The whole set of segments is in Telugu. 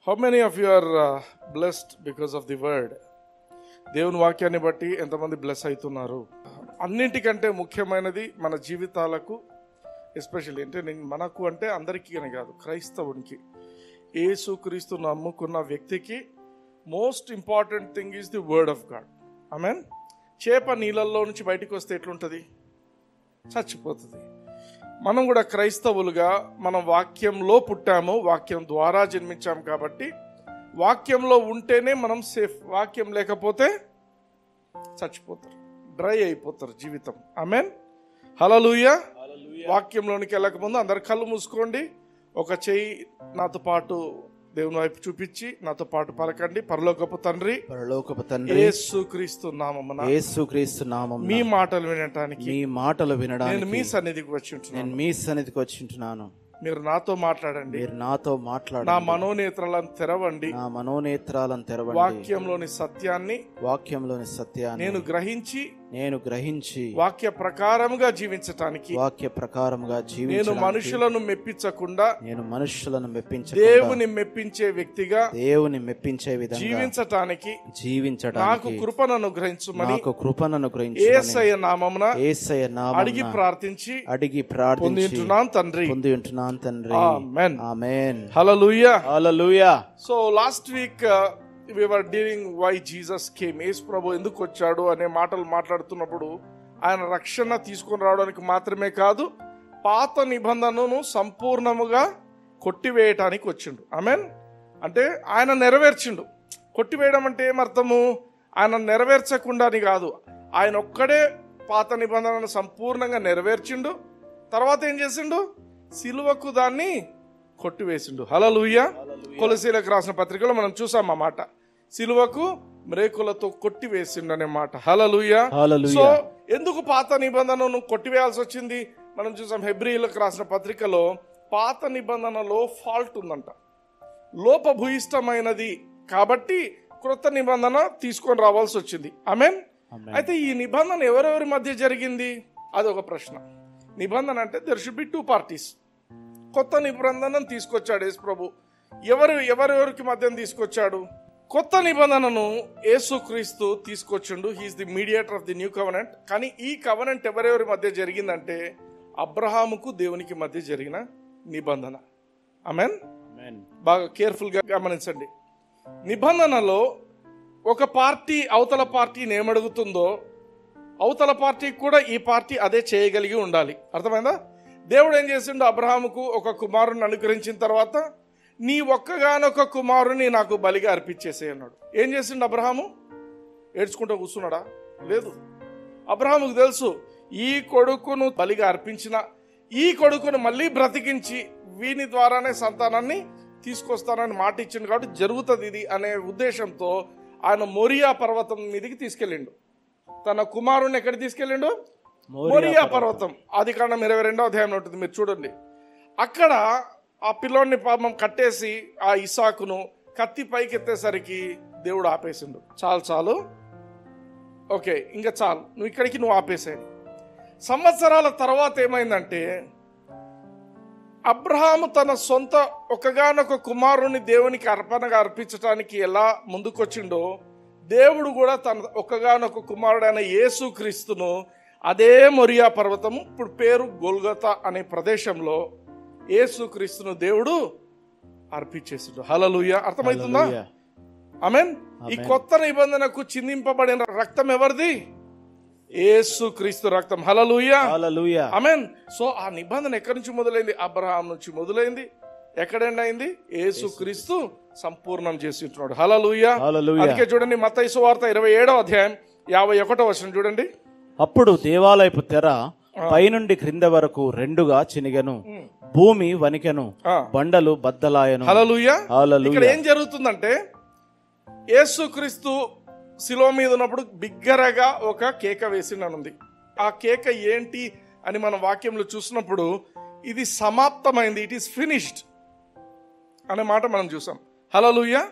How many of you are blessed because of the word? దేవుని వాక్యాన్ని బట్టి ఎంతమంది బ్లెస్ అవుతున్నారు? అన్నింటికంటే ముఖ్యమైనది మన జీవితాలకు, ఎస్పెషల్లీ అంటే మనకు అంటే అందరికీ అని కాదు, క్రైస్తవునికి, యేసుక్రీస్తు నమ్ముకున్న వ్యక్తికి most important thing is the word of God. ఆమేన్. చేప నీళ్ళల్లో నుంచి బయటకు వస్తే ఎట్లుంటుంది? చచ్చిపోతుంది. మనం కూడా క్రైస్తవులుగా మనం వాక్యంలో పుట్టాము, వాక్యం ద్వారా జన్మించాము కాబట్టి వాక్యంలో ఉంటేనే మనం సేఫ్. వాక్యం లేకపోతే చచ్చిపోతారు, డ్రై అయిపోతారు జీవితం. ఆమేన్. హల్లెలూయా. వాక్యంలోనికి వెళ్ళకముందు అందరు కళ్ళు మూసుకోండి. ఒక చెయ్యి నాతో పాటు దేవుని వైపు చూపించి నాతో పాటు పలకండి. పరలోకపు తండ్రి, యేసుక్రీస్తు నామమున మీ మాటలు వినడానికి నేను మీ సన్నిధికి వచ్చి ఉంటున్నాను. మీరు నాతో మాట్లాడండి. నా మనోనేత్రాలను తెరవండి. వాక్యంలోని సత్యాన్ని నేను గ్రహించి వాక్య ప్రకారముగా జీవించటానికి నేను మనుషులను మెప్పించకుండా దేవుని మెప్పించే వ్యక్తిగా జీవించటానికి నాకు కృపను అనుగ్రహించుమని యేసయ్య నామమున అడిగి ప్రార్థించి పొందుతున్నాను తండ్రి. ఆమేన్. హల్లెలూయా. So last week we were dealing why Jesus came. యేసు ప్రభు ఎందుకు వచ్చాడు అనే మాటలు మాట్లాడుతున్నప్పుడు ఆయన రక్షణ తీసుకొని రావడానికి మాత్రమే కాదు, పాత నిబంధనను సంపూర్ణముగా కొట్టివేయటానికి వచ్చిండు. ఆమేన్. అంటే ఆయన నెరవేర్చిండు. కొట్టివేయడం అంటే ఏమర్థము? ఆయన నెరవేర్చకుండా అని కాదు, ఆయన ఒక్కడే పాత నిబంధనను సంపూర్ణంగా నెరవేర్చిండు. తర్వాత ఏం చేసిండు? సిలువకు దాన్ని కొట్టివేసిండు. హల్లెలూయా. కొలసీలకు రాసిన పత్రికలో మనం చూసాం ఆ మాట. సిలువకు మ్రేకులతో కొట్టివేసిండు అనే మాట. హల్లెలూయా. సో ఎందుకు పాత నిబంధనను కొట్టివేయాల్సి వచ్చింది? మనం చూసాం హెబ్రీయులకు రాసిన పత్రికలో పాత నిబంధనలో ఫాల్ట్ ఉందంట, లోపభూయిష్టమైనది. కాబట్టి క్రొత్త నిబంధన తీసుకొని రావాల్సి వచ్చింది. ఆమేన్. అయితే ఈ నిబంధన ఎవరెవరి మధ్య జరిగింది? అదొక ప్రశ్న. నిబంధన అంటే దెర్ షుడ్ బి 2 parties. కొత్త నిబంధనను తీసుకొచ్చాడు యేసు ప్రభు. ఎవరెవరికి మధ్య తీసుకొచ్చాడు? కొత్త నిబంధనను యేసుక్రీస్తు తీసుకొచ్చిండు. He's the mediator of the new covenant. కానీ ఈ కవెనెంట్ ఎవరెవరి మధ్య జరిగిందంటే అబ్రహాముకు దేవునికి మధ్య జరిగిన నిబంధన. ఆమేన్. బాగా కేర్ఫుల్ గా గమనించండి. నిబంధనలో ఒక పార్టీ అవతల పార్టీని ఏమడుగుతుందో అవతల పార్టీకి కూడా ఈ పార్టీ అదే చేయగలిగి ఉండాలి. అర్థమైందా? దేవుడు ఏం చేసిండు? అబ్రహాముకు ఒక కుమారుని అనుగ్రహించిన తర్వాత నీ ఒక్కగానొక కుమారుని నాకు బలిగా అర్పించేసే అన్నాడు. ఏం చేసిండు అబ్రహాము? ఏడ్చుకుంటూ కూర్చున్నాడా? లేదు. అబ్రహాముకు తెలుసు, ఈ కొడుకును బలిగా అర్పించిన ఈ కొడుకును మళ్ళీ బ్రతికించి వీని ద్వారానే సంతానాన్ని తీసుకొస్తానని మాట ఇచ్చిండు. కాబట్టి జరుగుతుంది ఇది అనే ఉద్దేశంతో ఆయన మోరియా పర్వతం మీదకి తీసుకెళ్ళిండు. తన కుమారుని ఎక్కడికి తీసుకెళ్ళిండు? మోరియా పర్వతం. ఆదికాండం 22వ అధ్యాయంలో ఉంటుంది, మీరు చూడండి. అక్కడ ఆ పిల్లోడిని పాపం కట్టేసి ఆ ఇసాకును కత్తి పైకి ఎత్తేసరికి దేవుడు ఆపేసిండు. చాలు, ఓకే, ఇంకా చాలు, నువ్వు ఇక్కడికి ఆపేసాయి. సంవత్సరాల తర్వాత ఏమైందంటే అబ్రహాము తన సొంత ఒకగానొక కుమారుని దేవునికి అర్పణగా అర్పించడానికి ఎలా ముందుకొచ్చిండో దేవుడు కూడా తన ఒకగానొక కుమారుడైన యేసుక్రీస్తును అదే మోరియా పర్వతము, ఇప్పుడు పేరు గొల్గొతా అనే ప్రదేశంలో యేసుక్రీస్తును దేవుడు అర్పించేసిండు. హల్లెలూయా. అర్థమవుతుందా? ఆమేన్. ఈ కొత్త నిబంధనకు చిందింపబడిన రక్తం ఎవరిది? యేసుక్రీస్తు రక్తం. హల్లెలూయా. ఆమేన్. సో ఆ నిబంధన ఎక్కడి నుంచి మొదలైంది? అబ్రహాం నుంచి మొదలైంది. ఎక్కడెండ్ అయింది? యేసుక్రీస్తు సంపూర్ణం చేసి ఉంటున్నాడు. హల్లెలూయా. అందుకే చూడండి మత్తయి సువార్త 27వ అధ్యాయం 51వ వచనం చూడండి. అప్పుడు దేవాలయపు తెర పైనుండి క్రింద వరకు రెండుగా చినిగెను, భూమి వణికెను, బండలు బద్దలాయను. హల్లెలూయా. ఇక్కడ ఏం జరుగుతుందంటే యేసుక్రీస్తు శిలువ మీద ఉన్నప్పుడు బిగ్గరగా ఒక కేక వేసిండనుంది. ఆ కేక ఏంటి అని మనం వాక్యంలో చూసినప్పుడు ఇది సమాప్తమైంది, ఇట్ ఈస్ ఫినిష్డ్ అనే మాట మనం చూసాం. హల్లెలూయా.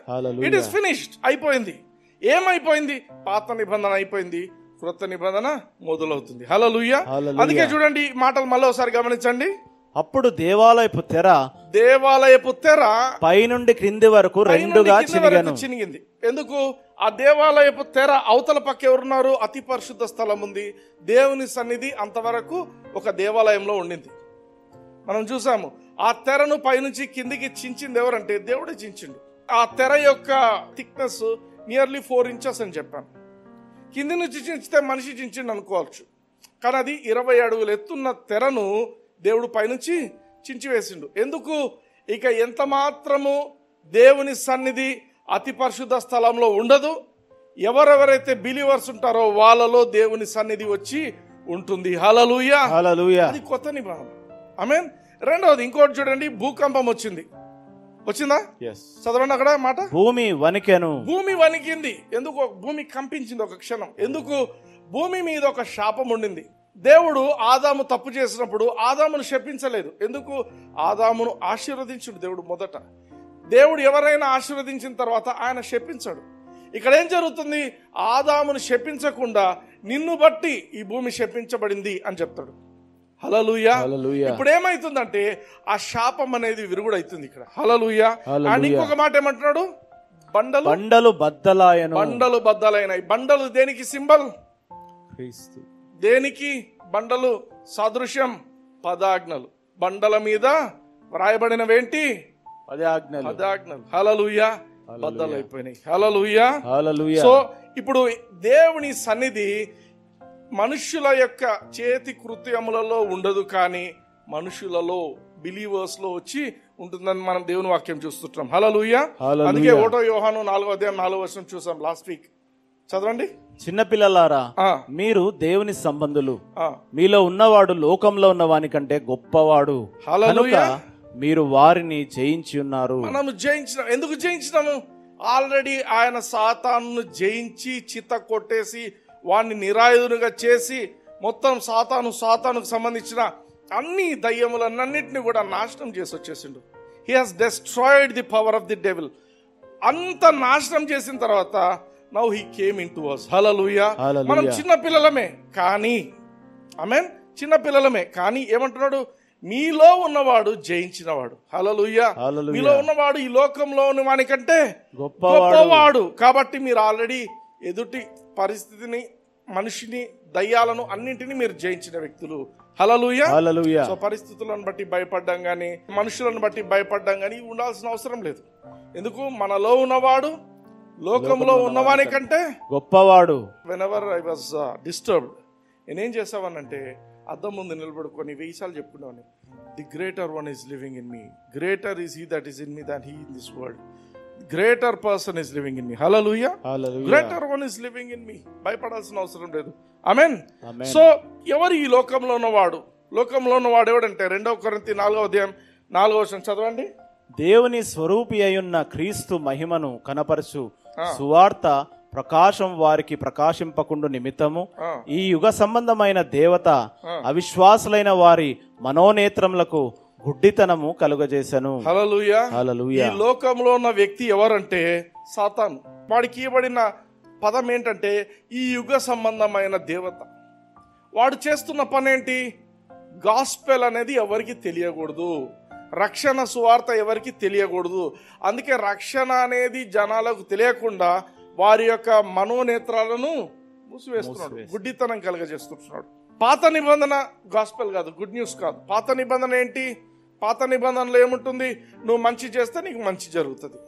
ఇట్ ఈస్ ఫినిష్డ్, అయిపోయింది. ఏమైపోయింది? పాత నిబంధన అయిపోయింది, క్రొత్త నిబంధన మొదలవుతుంది. హల్లెలూయా. అందుకే చూడండి మాటలు మళ్ళీ ఒకసారి గమనించండి. అప్పుడు దేవాలయపు తెర పైనుండి క్రింది వరకు రెండుగా చినిగింది. ఎందుకు? ఆ దేవాలయపు తెర అవతల పక్క ఎవరున్నారు? అతి పరిశుద్ధ స్థలం ఉంది, దేవుని సన్నిధి అంతవరకు ఒక దేవాలయంలో ఉండింది. మనం చూసాము ఆ తెరను పైనుంచి కిందికి చించింది ఎవరంటే దేవుడే చించిండు. ఆ తెర యొక్క థిక్నెస్ నియర్లీ 4 inches అని చెప్పాను. కింది నుంచి చించితే మనిషి చించిండు అనుకోవచ్చు, కానీ అది 20 అడుగులు ఎత్తున్న తెరను దేవుడు పైనుంచి చించివేసిండు. ఎందుకు? ఇక ఎంత మాత్రము దేవుని సన్నిధి అతి పరిశుద్ధ స్థలంలో ఉండదు. ఎవరెవరైతే బిలీవర్స్ ఉంటారో వాళ్ళలో దేవుని సన్నిధి వచ్చి ఉంటుంది. హల్లెలూయా. అది కొత్త నిబంధన. ఆమేన్. రెండవది ఇంకోటి చూడండి, భూకంపం వచ్చిందా? చదవండి అక్కడ మాట. భూమి వణికింది. ఎందుకు? భూమి కంపించింది ఒక క్షణం. ఎందుకు? భూమి మీద ఒక శాపం ఉండింది. దేవుడు ఆదాము తప్పు చేసినప్పుడు ఆదామును శపించలేదు. ఎందుకు? ఆదామును ఆశీర్వదించుడు దేవుడు మొదట. దేవుడు ఎవరైనా ఆశీర్వదించిన తర్వాత ఆయన శపించాడు. ఇక్కడ ఏం జరుగుతుంది? ఆదామును శపించకుండా నిన్ను బట్టి ఈ భూమి శపించబడింది అని చెప్తాడు. హల్లెలూయా. ఇప్పుడు ఏమైతుందంటే ఆ శాపం అనేది విరుగుడైతుంది ఇక్కడ. హల్లెలూయా. అండ్ ఇంకొక మాట ఏమంటున్నాడు? బండలు బద్దలైనాయి. బండలు దేనికి సింబల్? క్రీస్తు. దేనికి బండలు? సాదృశ్యం. పదాజ్ఞలు. బండల మీద వ్రాయబడినవేంటి? పదాజ్ఞలు. హల్లెలూయా. బద్దలైపోయినాయి. హల్లెలూయా. సో ఇప్పుడు దేవుని సన్నిధి మనుషుల యొక్క చేతి కృత్యములలో ఉండదు, కానీ మనుషులలో, బిలీవర్స్ లో వచ్చి ఉంటుందని మనం దేవుని వాక్యం చూస్తుంటాం. హల్లెలూయా. అందుకే 1 యోహాను 4:4 చూసాం లాస్ట్ వీక్. చదవండి. చిన్నపిల్లలారా, మీరు దేవుని సంబంధులు, మీలో ఉన్నవాడు లోకంలో ఉన్నవాని కంటే గొప్పవాడు. హల్లెలూయా. మీరు వారిని జయించి ఉన్నారు. మనము జయించినాం. ఎందుకు జయించినాము? ఆల్రెడీ ఆయన సాతాను జయించి చిత్త కొట్టేసి వాడిని నిరాయుధునిగా చేసి మొత్తం సాతానుకు సంబంధించిన అన్ని దయ్యములన్నింటినీ కూడా నాశనం చేసి వచ్చేసిండు. He has destroyed the power of the devil. అంత నాశనం చేసిన తర్వాత now he came into us. హల్లెలూయా. మనం చిన్న పిల్లలమే కానీ, ఆమేన్, చిన్న పిల్లలమే కానీ ఏమంటున్నాడు? మీలో ఉన్నవాడు జయించినవాడు. హల్లెలూయా. మీలో ఉన్నవాడు ఈ లోకంలో ఉన్న వానికంటే గొప్పవాడు. కాబట్టి మీరు ఆల్రెడీ ఎదుటి పరిస్థితిని, మనిషిని, దయ్యాలను అన్నింటినీ మీరు జయించిన వ్యక్తులు. హల్లెలూయా. సో పరిస్థితులను బట్టి భయపడ్డం గానీ, మనుషులను బట్టి భయపడ్డం గానీ ఉండాల్సిన అవసరం లేదు. ఎందుకు? మనలో ఉన్నవాడు లోకంలో ఉన్నవాని కంటే గొప్పవాడు. వెనెవర్ ఐ వాజ్ డిస్టర్బ్డ్, నేనేం చేసావనంటే అద్దం ముందు నిలబడుకొని 1000 సార్లు చెప్పుకున్నాను, the greater one is living in me, greater is he that is in me than he in this world, greater person is living in me. హల్లెలూయా. Greater one is living in me. భయపడాల్సిన అవసరం లేదు. ఆమేన్. సో ఎవరు ఈ లోకంలో ఉన్నవాడు? లోకంలో ఉన్నవాడు ఎవడంటే 2 కొరింథీ 4:4 చదవండి. దేవుని స్వరూపి అయ్యున్న క్రీస్తు మహిమను కనపరచు సువార్త ప్రకాశం వారికి ప్రకాశింపకుండు నిమిత్తము ఈ యుగ సంబంధమైన దేవత అవిశ్వాసులైన వారి మనోనేత్రములకు గుడ్డితనము కలుగజేసెను. హల్లెలూయా. ఈ లోకంలో ఉన్న వ్యక్తి ఎవరంటే సాతాను. వాడికి ఇవ్వబడిన పదం ఏంటంటే ఈ యుగ సంబంధమైన దేవత. వాడు చేస్తున్న పని ఏంటి? గాస్పెల్ అనేది ఎవరికి తెలియకూడదు, రక్షణ సువార్త ఎవరికి తెలియకూడదు. అందుకే రక్షణ అనేది జనాలకు తెలియకుండా వారి యొక్క మనోనేత్రాలను మూసివేస్తున్నాడు, గుడ్డితనం కలుగజేస్తున్నాడు. పాత నిబంధన గాస్పెల్ కాదు, గుడ్ న్యూస్ కాదు. పాత నిబంధన ఏంటి? పాత నిబంధనలో ఏముంటుంది? నువ్వు మంచి చేస్తే నీకు మంచి జరుగుతుంది.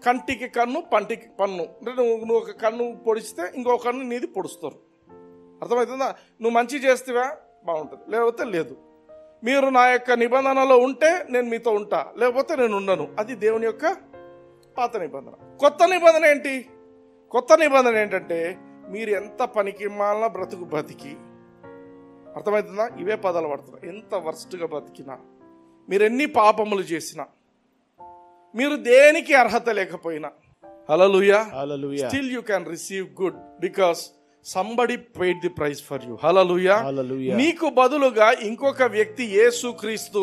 కంటికి కన్ను, పంటికి పన్ను. అంటే నువ్వు ఒక కన్ను పొడిస్తే ఇంకో కన్ను నీది పొడుస్తారు. అర్థమవుతుందా? నువ్వు మంచి చేస్తేవా బాగుంటుంది, లేకపోతే లేదు. మీరు నా యొక్క నిబంధనలో ఉంటే నేను మీతో ఉంటా, లేకపోతే నేను ఉండను. అది దేవుని యొక్క పాత నిబంధన. కొత్త నిబంధన ఏంటి? కొత్త నిబంధన ఏంటంటే మీరు ఎంత పనికి మాలిన బతికి, అర్థమవుతుందా? ఇవే పదాలు పడుతున్నా. ఎంత వర్స్ట్గా బతికినా, మీరు ఎన్ని పాపములు చేసినా, మీరు దేనికి అర్హత లేకపోయినా, హల్లెలూయా, still you can receive good because somebody paid the price for you. హల్లెలూయా. నీకు బదులుగా ఇంకొక వ్యక్తి యేసుక్రీస్తు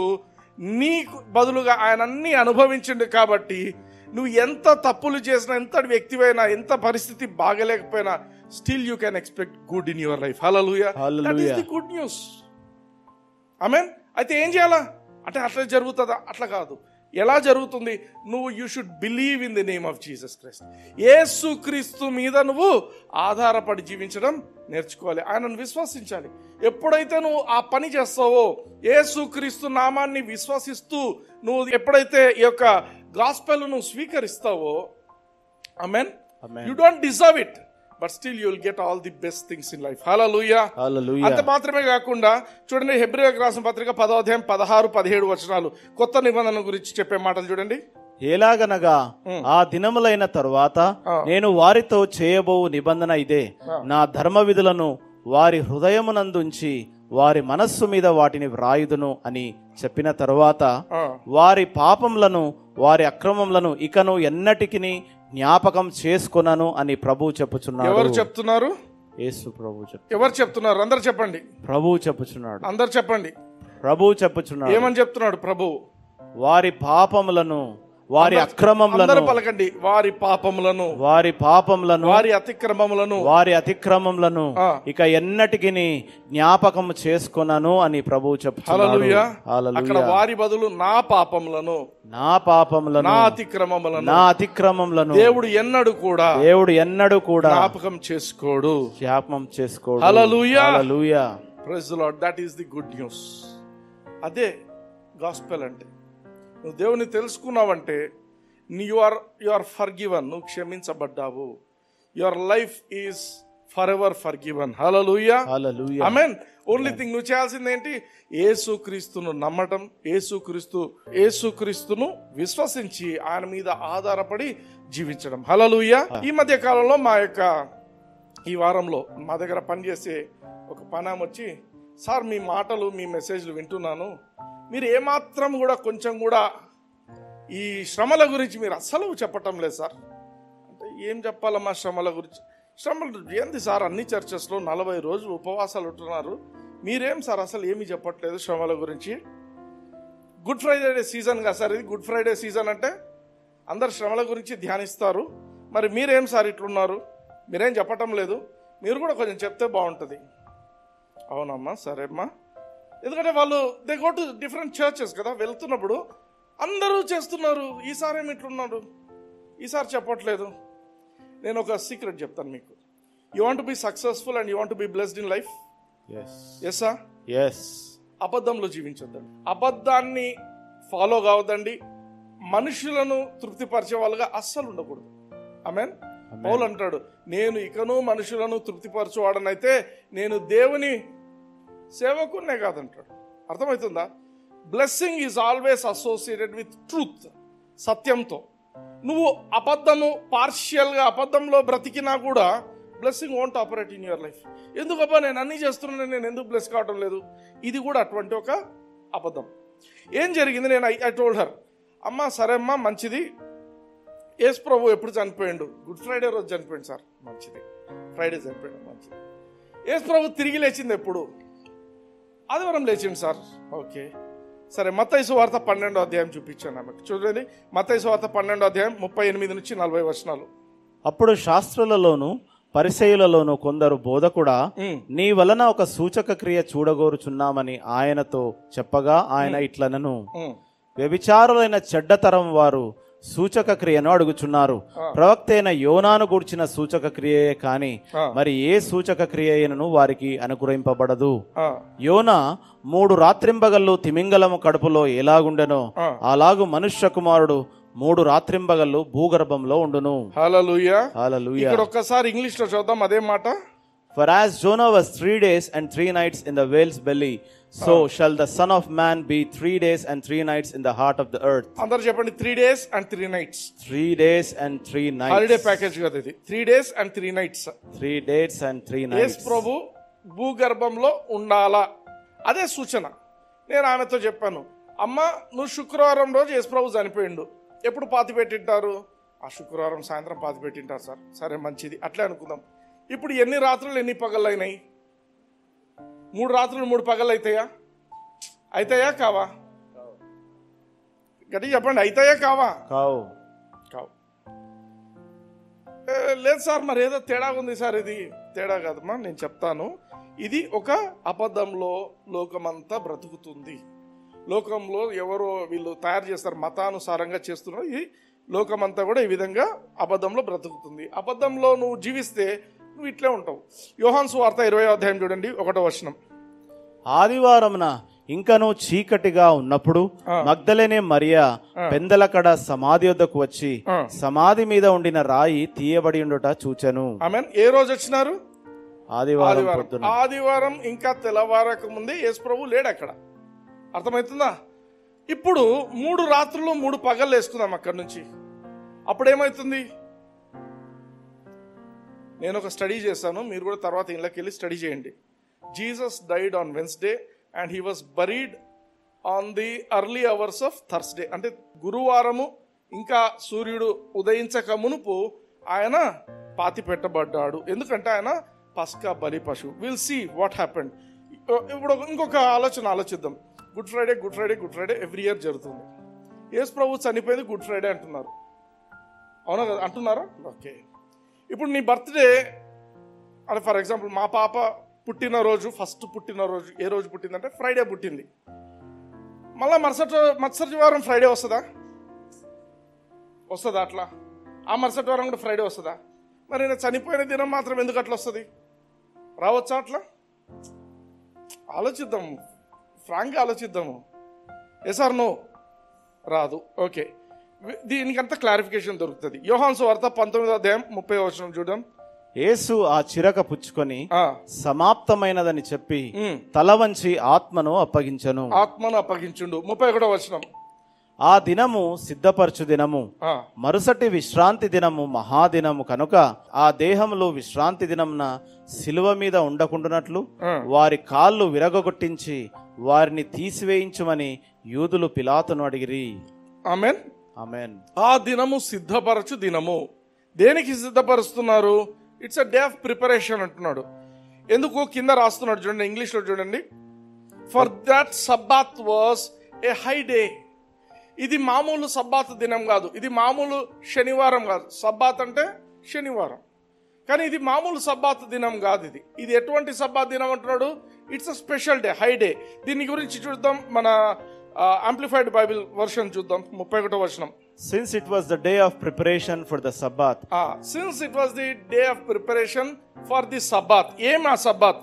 నీకు బదులుగా ఆయన అన్ని అనుభవించిండు. కాబట్టి నువ్వు ఎంత తప్పులు చేసినా, ఎంత వ్యక్తివైనా, ఎంత పరిస్థితి బాగలేకపోయినా, still you can expect good in your life. హల్లెలూయా. That is the good news. ఆమేన్. అయితే ఏం చేయాలా అంటే అట్లా జరుగుతుందా? అట్లా కాదు. ఎలా జరుగుతుంది? నువ్వు you should believe in the name of Jesus Christ. యేసు క్రీస్తు మీద నువ్వు ఆధారపడి జీవించడం నేర్చుకోవాలి, ఆయనను విశ్వసించాలి. ఎప్పుడైతే నువ్వు ఆ పని చేస్తావో, యేసు క్రీస్తు నామాన్ని విశ్వసిస్తూ నువ్వు ఎప్పుడైతే ఈ యొక్క గాస్పెల్ నువ్వు స్వీకరిస్తావో, ఆమేన్, you don't deserve it, but still you will get all the best things in life. హల్లెలూయా. అంత మాత్రమే కాకుండా చూడండి, హెబ్రీయులకు రాసిన పత్రిక 10వ అధ్యాయం 16-17 వచనాలు కొత్త నిబంధన గురించి చెప్పే మాటలు చూడండి. ఎలాగనగా ఆ దినములైన తరువాత నేను వారితో చేయబో నిబంధన ఇదే, నా ధర్మ విధులను వారి హృదయమునందుంచి వారి మనస్సు మీద వాటిని వ్రాయుదును అని చెప్పిన తరువాత వారి పాపములను వారి అక్రమములను ఇకను ఎన్నటికిని జ్ఞాపకం చేసుకొనను అని ప్రభువు చెప్పుచున్నాడు. ఎవరు చెప్తున్నారు? యేసు ప్రభువు చెప్తున్నారు. ఎవరు చెప్తున్నారు? అందరు చెప్పండి. ప్రభువు చెప్పుచున్నాడు. అందరు చెప్పండి. ప్రభువు చెప్పుచున్నాడు. ఏమని చెప్తున్నాడు ప్రభువు? వారి పాపములను వారి అక్రమములను పలకండి. వారి పాపములను వారి పాపములను వారి అతిక్రమములను వారి అతిక్రమములను ఇక ఎన్నటికిని జ్ఞాపకం చేసుకొనను అని ప్రభువు చెప్తున్నాడు. హల్లెలూయా. అక్కడ వారి బదులు నా పాపములను నా పాపములను నా అతిక్రమములను నా అతిక్రమములను దేవుడు ఎన్నడూ కూడా జ్ఞాపకం చేసుకోడు. హల్లెలూయా. హల్లెలూయా. Praise the Lord. That is the good news. అదే గాస్పెల్ అంటే. నువ్వు దేవుని తెలుసుకున్నావంటే యు ఆర్ ఫర్గివన్, నువ్వు క్షమించబడ్డావు. Your life is forever forgiven. హల్లెలూయా. ఆమేన్. ఓన్లీ థింగ్ నువ్వు చేయాల్సింది ఏంటి? యేసుక్రీస్తును నమ్మటం, యేసుక్రీస్తును విశ్వసించి ఆయన మీద ఆధారపడి జీవించడం. హల్లెలూయా. ఈ మధ్య కాలంలో ఈ వారంలో మా దగ్గర పనిచేసే ఒక పనామ వచ్చి, సార్ మీ మాటలు మీ మెసేజ్లు వింటున్నాను, మీరు ఏమాత్రం కూడా కొంచెం కూడా ఈ శ్రమల గురించి మీరు అస్సలు చెప్పటం లేదు సార్. అంటే ఏం చెప్పాలమ్మా శ్రమల గురించి? శ్రమలు ఏంది సార్, అన్ని చర్చెస్లో 40 రోజులు ఉపవాసాలు ఉంటున్నారు, మీరేం సార్ అసలు ఏమీ చెప్పట్లేదు శ్రమల గురించి? గుడ్ ఫ్రైడే సీజన్ కదా సార్ ఇది. గుడ్ ఫ్రైడే సీజన్ అంటే అందరు శ్రమల గురించి ధ్యానిస్తారు, మరి మీరేం సార్ ఇట్లున్నారు, మీరేం చెప్పటం లేదు, మీరు కూడా కొంచెం చెప్తే బాగుంటుంది. అవునమ్మా, సరే అమ్మా. ఎందుకంటే వాళ్ళు they go to different churches కదా, వెళ్తున్నప్పుడు అందరూ చేస్తున్నారు, ఈసారి ఏమి ఇట్లున్నారు, ఈసారి చెప్పట్లేదు. నేను ఒక సీక్రెట్ చెప్తాను మీకు. You want to be successful and you want to be blessed in life. అబద్ధంలో జీవించొద్దండి, అబద్ధాన్ని ఫాలో కావద్దండి, మనుషులను తృప్తిపరిచే వాళ్ళుగా అస్సలు ఉండకూడదు. ఆమేన్. పౌలు అంటాడు, నేను ఇకను మనుషులను తృప్తిపరచువాడనైతే నేను దేవుని సేవకున్నే కాదంటాడు. అర్థమవుతుందా? Blessing is always associated with truth, సత్యంతో. నువ్వు పార్షియల్గా అబద్ధంలో బ్రతికినా కూడా blessing won't operate in your life. ఎందుకబ్బా నేను అన్నీ చేస్తున్నాను, నేను ఎందుకు బ్లెస్ కావడం లేదు? ఇది కూడా అటువంటి ఒక అబద్ధం. ఏం జరిగింది? నేను ఐ టోల్డ్ హర్, అమ్మా సరే అమ్మా మంచిది, యేసు ప్రభు ఎప్పుడు చనిపోయాడు? గుడ్ ఫ్రైడే రోజు చనిపోయాడు సార్. మంచిది. ఫ్రైడే చనిపోయాడు, మంచిది. యేసు ప్రభు తిరిగి లేచింది ఎప్పుడు? ఆదివారం లేచిండు సార్. ఓకే సరే. మత్తయి సువార్త 12వ అధ్యాయం చూపించాను ఆమెకు. చూడండి, మత్తయి సువార్త 12వ అధ్యాయం 38-40 వచనాలు. అప్పుడు శాస్త్రులలోను పరిసయ్యులలోను కొందరు బోధకుడా, నీ వలన ఒక సూచక క్రియ చూడగోరుచున్నామని ఆయనతో చెప్పగా ఆయన ఇట్లనను, వ్యభిచారులైన చెడ్డతరం వారు సూచక క్రియను అడుగుచున్నారు. ప్రవక్త అయిన యోనాను గూర్చిన సూచక క్రియే కాని మరి ఏ సూచక క్రియ అయినను వారికి అనుగ్రహింపబడదు. యోనా 3 రాత్రింబగళ్ళు తిమింగలము కడుపులో ఎలాగుండెనో అలాగు మనుష్య కుమారుడు 3 రాత్రింబగళ్ళు భూగర్భంలో ఉండును. హల్లెలూయా. హల్లెలూయా. ఇక్కడ ఒక్కసారి ఇంగ్లీష్ లో చూద్దాం అదే మాట. For as Jonah was 3 days and 3 nights in the whale's belly, so shall the Son of Man be 3 days and 3 nights in the heart of the earth. అందరూ చెప్పండి, 3 days and 3 nights. 3 days and 3 nights. Holiday package కదా ఇది. 3 days and 3 nights. 3 days and 3 nights. యేసు ప్రభు భూగర్భంలో ఉండాలా, అదే సూచన. నేను ఆమెతో చెప్పాను, అమ్మ నువ్వు శుక్రవారం రోజు యేసు ప్రభు చనిపోయిండు, ఎప్పుడు పాతి పెట్టింటారు? ఆ శుక్రవారం సాయంత్రం పాతి పెట్టింటారు సార్. సరే మంచిది, అట్లే అనుకుందాం. ఇప్పుడు ఎన్ని రాత్రులు ఎన్ని పగళ్ళు అయినాయి? 3 రాత్రులు 3 పగళ్ళు అవుతాయా కావా? గట్టి చెప్పండి, అవుతాయా కావా? కావు. లేదు సార్, మరి ఏదో తేడా ఉంది సార్. ఇది తేడా కాదమ్మా, నేను చెప్తాను. ఇది ఒక అబద్ధంలో లోకమంతా బ్రతుకుతుంది. లోకంలో ఎవరో వీళ్ళు తయారు చేస్తారు, మతానుసారంగా చేస్తున్నారు. ఈ లోకమంతా కూడా ఈ విధంగా అబద్ధంలో బ్రతుకుతుంది. అబద్ధంలో నువ్వు జీవిస్తే నువ్వు ఇట్లే ఉంటావు. యోహాను సువార్త 20వ అధ్యాయం చూడండి, 1వ వచనం. ఆదివారమున ఇంకను చీకటిగా ఉన్నప్పుడు మగ్దలేనే మరియా పెందలకడ సమాధి వద్దకు వచ్చి సమాధి మీద ఉండిన రాయి తీయబడి ఉండుట చూచెను. ఆమేన్. ఏ రోజు వచ్చినారు? ఆదివారం. ఆదివారం ఇంకా తెల్లవారక ముందే యేసు ప్రభు లేడు అక్కడ. అర్థమవుతుందా? ఇప్పుడు 3 రాత్రులు 3 పగళ్ళు వేసుకుందాం అక్కడి నుంచి. అప్పుడేమవుతుంది? నేను ఒక స్టడీ చేశాను, మీరు కూడా తర్వాత ఇళ్ళకి వెళ్ళి స్టడీ చేయండి. Jesus died on Wednesday and he was buried on the early hours of Thursday. అంటే గురువారము ఇంకా సూర్యుడు ఉదయించక మునుపు ఆయన పాతి పెట్టబడ్డాడు. ఎందుకంటే ఆయన పస్కా బలి పశువు. Will see what happened. ఇప్పుడు ఇంకొక ఆలోచిద్దాం. గుడ్ ఫ్రైడే ఎవ్రీ ఇయర్ జరుగుతుంది. యేసు ప్రభు చనిపోయింది గుడ్ ఫ్రైడే అంటున్నారు, అవునా కదా? అంటున్నారా? ఓకే. ఇప్పుడు నీ బర్త్డే అంటే ఫర్ ఎగ్జాంపుల్ మా పాప పుట్టినరోజు, ఫస్ట్ పుట్టినరోజు ఏ రోజు పుట్టిందంటే ఫ్రైడే పుట్టింది. మళ్ళీ మరుసటి వారం ఫ్రైడే వస్తుందా? అట్లా ఆ మరుసటి వారం కూడా ఫ్రైడే వస్తుందా? మరి నేను చనిపోయిన దినం మాత్రం ఎందుకు అట్లా వస్తుంది? రావచ్చా అట్లా? ఆలోచిద్దాము, ఫ్రాంక్గా ఆలోచిద్దాము. Yes or no? రాదు. ఓకే, దీనికంతా క్లారిఫికేషన్ దొరుకుతుంది. యోహాను సువార్త 19వ అధ్యాయం 30వ వచనం చూద్దాం. యేసు ఆ చిరక పుచ్చుకొని సమాప్తమైనదని చెప్పి తల వంచి ఆత్మను అప్పగించుండు. 31వ వచనం. ఆ దినము సిద్ధపరచు దినము, మరుసటి విశ్రాంతి దినము మహాదినము కనుక ఆ దేహములు విశ్రాంతి దినమున శిలువ మీద ఉండకుండానట్లు వారి కాళ్ళు విరగొట్టించి వారిని తీసివేయించుమని యూదులు పిలాతును అడిగిరి. ఆమేన్, ఆమేన్. ఆ దినము సిద్ధపరచు దినము. దేనికి సిద్ధపరుస్తున్నారు? It's a day of preparation అంటున్నాడు. ఎందుకు? కింద రాస్తున్నాడు చూడండి, ఇంగ్లీష్లో చూడండి. For that sabbath was a high day. ఇది మామూలు సబ్బాత్ దినం కాదు, ఇది మామూలు శనివారం కాదు. సబ్బాత్ అంటే శనివారం, కానీ ఇది మామూలు సబ్బాత్ దినం కాదు. ఇది ఎటువంటి సబ్బాత్ దినం అంటున్నాడు? It's a special day, high day. దీని గురించి చూద్దాం, మన Amplified Bible version చూద్దాం. 31వ వచనం. Since it was the day of preparation for the Sabbath. Since it was the day of preparation for the Sabbath. ఏం ఆ Sabbath?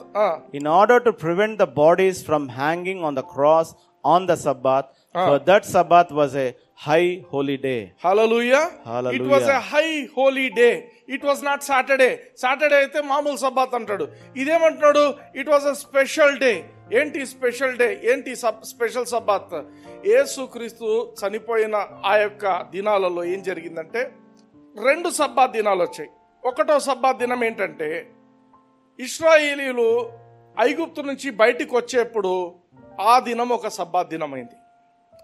In order to prevent the bodies from hanging on the cross on the Sabbath. So that Sabbath was a high holy day. Hallelujah. Hallelujah. It was a high holy day. It was not Saturday. Saturday అయితే మామూలు సబ్బాత్ అంటాడు. ఇదేమంటున్నాడు? It was a special day. ఏంటి స్పెషల్ డే? ఏంటి స్పెషల్ సబ్బాత్? యేసుక్రీస్తు చనిపోయిన ఆ యొక్క దినాలలో ఏం జరిగిందంటే 2 సబ్బాత్ దినాలు వచ్చాయి. 1వ సబ్బాత్ దినం ఏంటంటే ఇశ్రాయేలీయులు ఐగుప్తు నుంచి బయటికి వచ్చేప్పుడు ఆ దినం ఒక సబ్బాత్ దినం అయింది.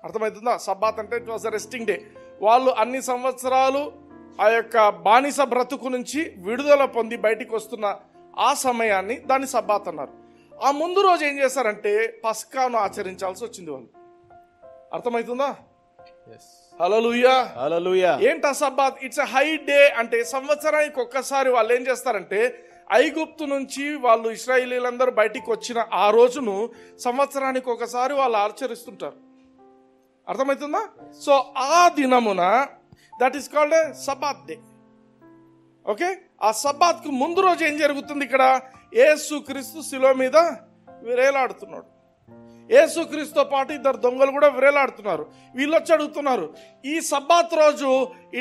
అర్థమవుతుందా? సబ్బాత్ అంటే it was a resting day. వాళ్ళు అన్ని సంవత్సరాలు ఆ యొక్క బానిస బ్రతుకు నుంచి విడుదల పొంది బయటికి వస్తున్న ఆ సమయాన్ని దాన్ని సబ్బాత్ అన్నారు. ఆ ముందు రోజు ఏం చేశారంటే పస్కాను ఆచరించాల్సి వచ్చింది వాళ్ళు. అర్థమవుతుందా? హల్లెలూయా, హల్లెలూయా. ఏంటా Sabbath? It's a high day. అంటే సంవత్సరానికి ఒక్కసారి వాళ్ళు ఏం చేస్తారంటే ఐగుప్తు నుంచి వాళ్ళు ఇశ్రాయేలీలందరూ బయటికి వచ్చిన ఆ రోజును సంవత్సరానికి ఒకసారి వాళ్ళు ఆచరిస్తుంటారు. అర్థమవుతుందా? సో ఆ దినమున that is called a Sabbath day. Okay, ఆ సబ్బాత్ కు ముందు రోజు ఏం జరుగుతుంది? ఇక్కడ యేసుక్రీస్తు శిలువ మీద విరేలాడుతున్నాడు. యేసుక్రీస్తుతో పాటు 2 దొంగలు కూడా విరేలాడుతున్నారు. వీళ్ళు వచ్చి అడుగుతున్నారు, ఈ సబ్బాత్ రోజు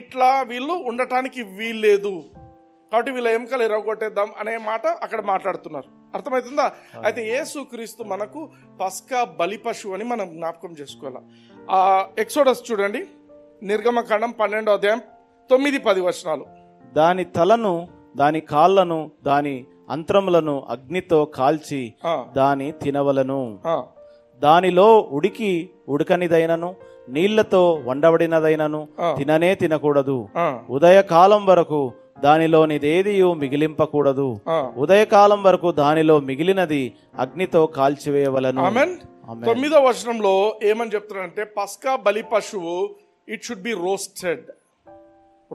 ఇట్లా వీళ్ళు ఉండటానికి వీల్లేదు కాబట్టి వీళ్ళ ఎముకలు ఎరగొట్టేద్దాం అనే మాట అక్కడ మాట్లాడుతున్నారు. అర్థమవుతుందా? అయితే యేసుక్రీస్తు మనకు పస్కా బలి పశువు అని మనం జ్ఞాపకం చేసుకోవాలి. ఎక్సోడస్ చూడండి, నిర్గమకాండం 12వ అధ్యాయం 9-10 వచనాలు. దాని తలను, దాని కాళ్లను, దాని అంత్రములను అగ్నితో కాల్చి దాని తినవలను. దానిలో ఉడకనిదైనను నీళ్లతో వండబడినదైనను తిననే తినకూడదు. ఉదయకాలం వరకు దానిలోనిదేదియు మిగిలింపకూడదు. ఉదయకాలం వరకు దానిలో మిగిలినది అగ్నితో కాల్చివేయవలను. ఆమేన్. 9వ వచనంలో ఏమని చెప్తున్నాడంటే పస్కా బలి పశువు ఇట్ షుడ్ బి